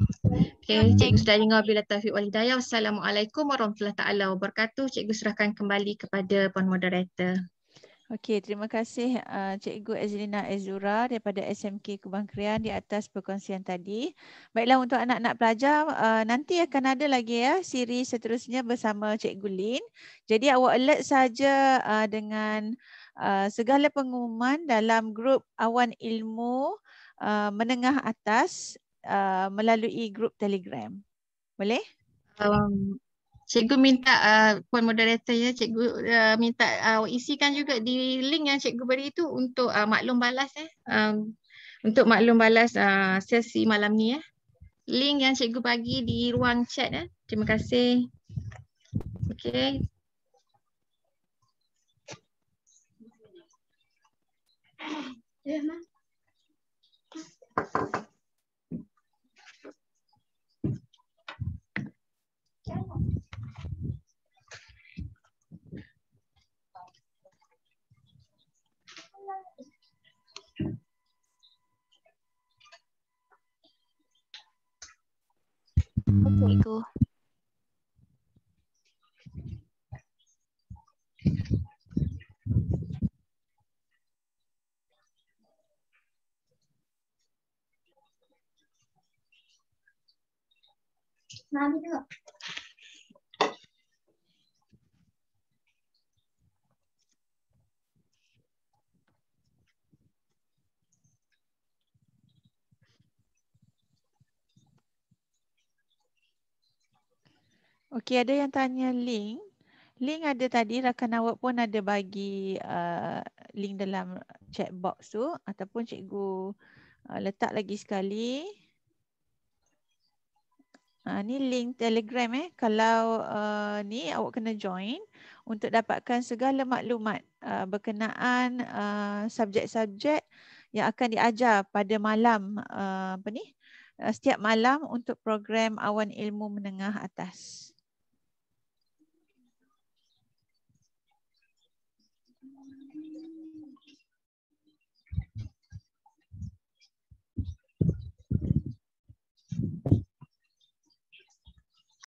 [SPEAKER 2] Okay, cikgu sudah dengar, bila taufiq wal hidayah. Wassalamualaikum warahmatullahi taala wabarakatuh. Cikgu serahkan kembali kepada Puan Moderator.
[SPEAKER 1] Okey, terima kasih Cikgu Azlina Azura daripada SMK Kubang Krian di atas perkongsian tadi. Baiklah, untuk anak-anak pelajar, nanti akan ada lagi ya siri seterusnya bersama Cikgu Lin. Jadi awak alert saja dengan segala pengumuman dalam grup Awan Ilmu Menengah Atas melalui grup Telegram. Boleh?
[SPEAKER 2] Cikgu minta Puan Moderator ya, cikgu minta isikan juga di link yang cikgu beri itu untuk maklum balas untuk maklum balas sesi malam ni ya. Link yang cikgu bagi di ruang chat ya. Terima kasih. Okey. Ya, Ma.
[SPEAKER 4] Cikgu.
[SPEAKER 1] Okey, ada yang tanya link. Link ada tadi, rakan awak pun ada bagi link dalam chat box tu, ataupun cikgu letak lagi sekali. Ni link Telegram kalau ni awak kena join untuk dapatkan segala maklumat berkenaan subjek-subjek yang akan diajar pada malam setiap malam untuk program Awan Ilmu Menengah Atas.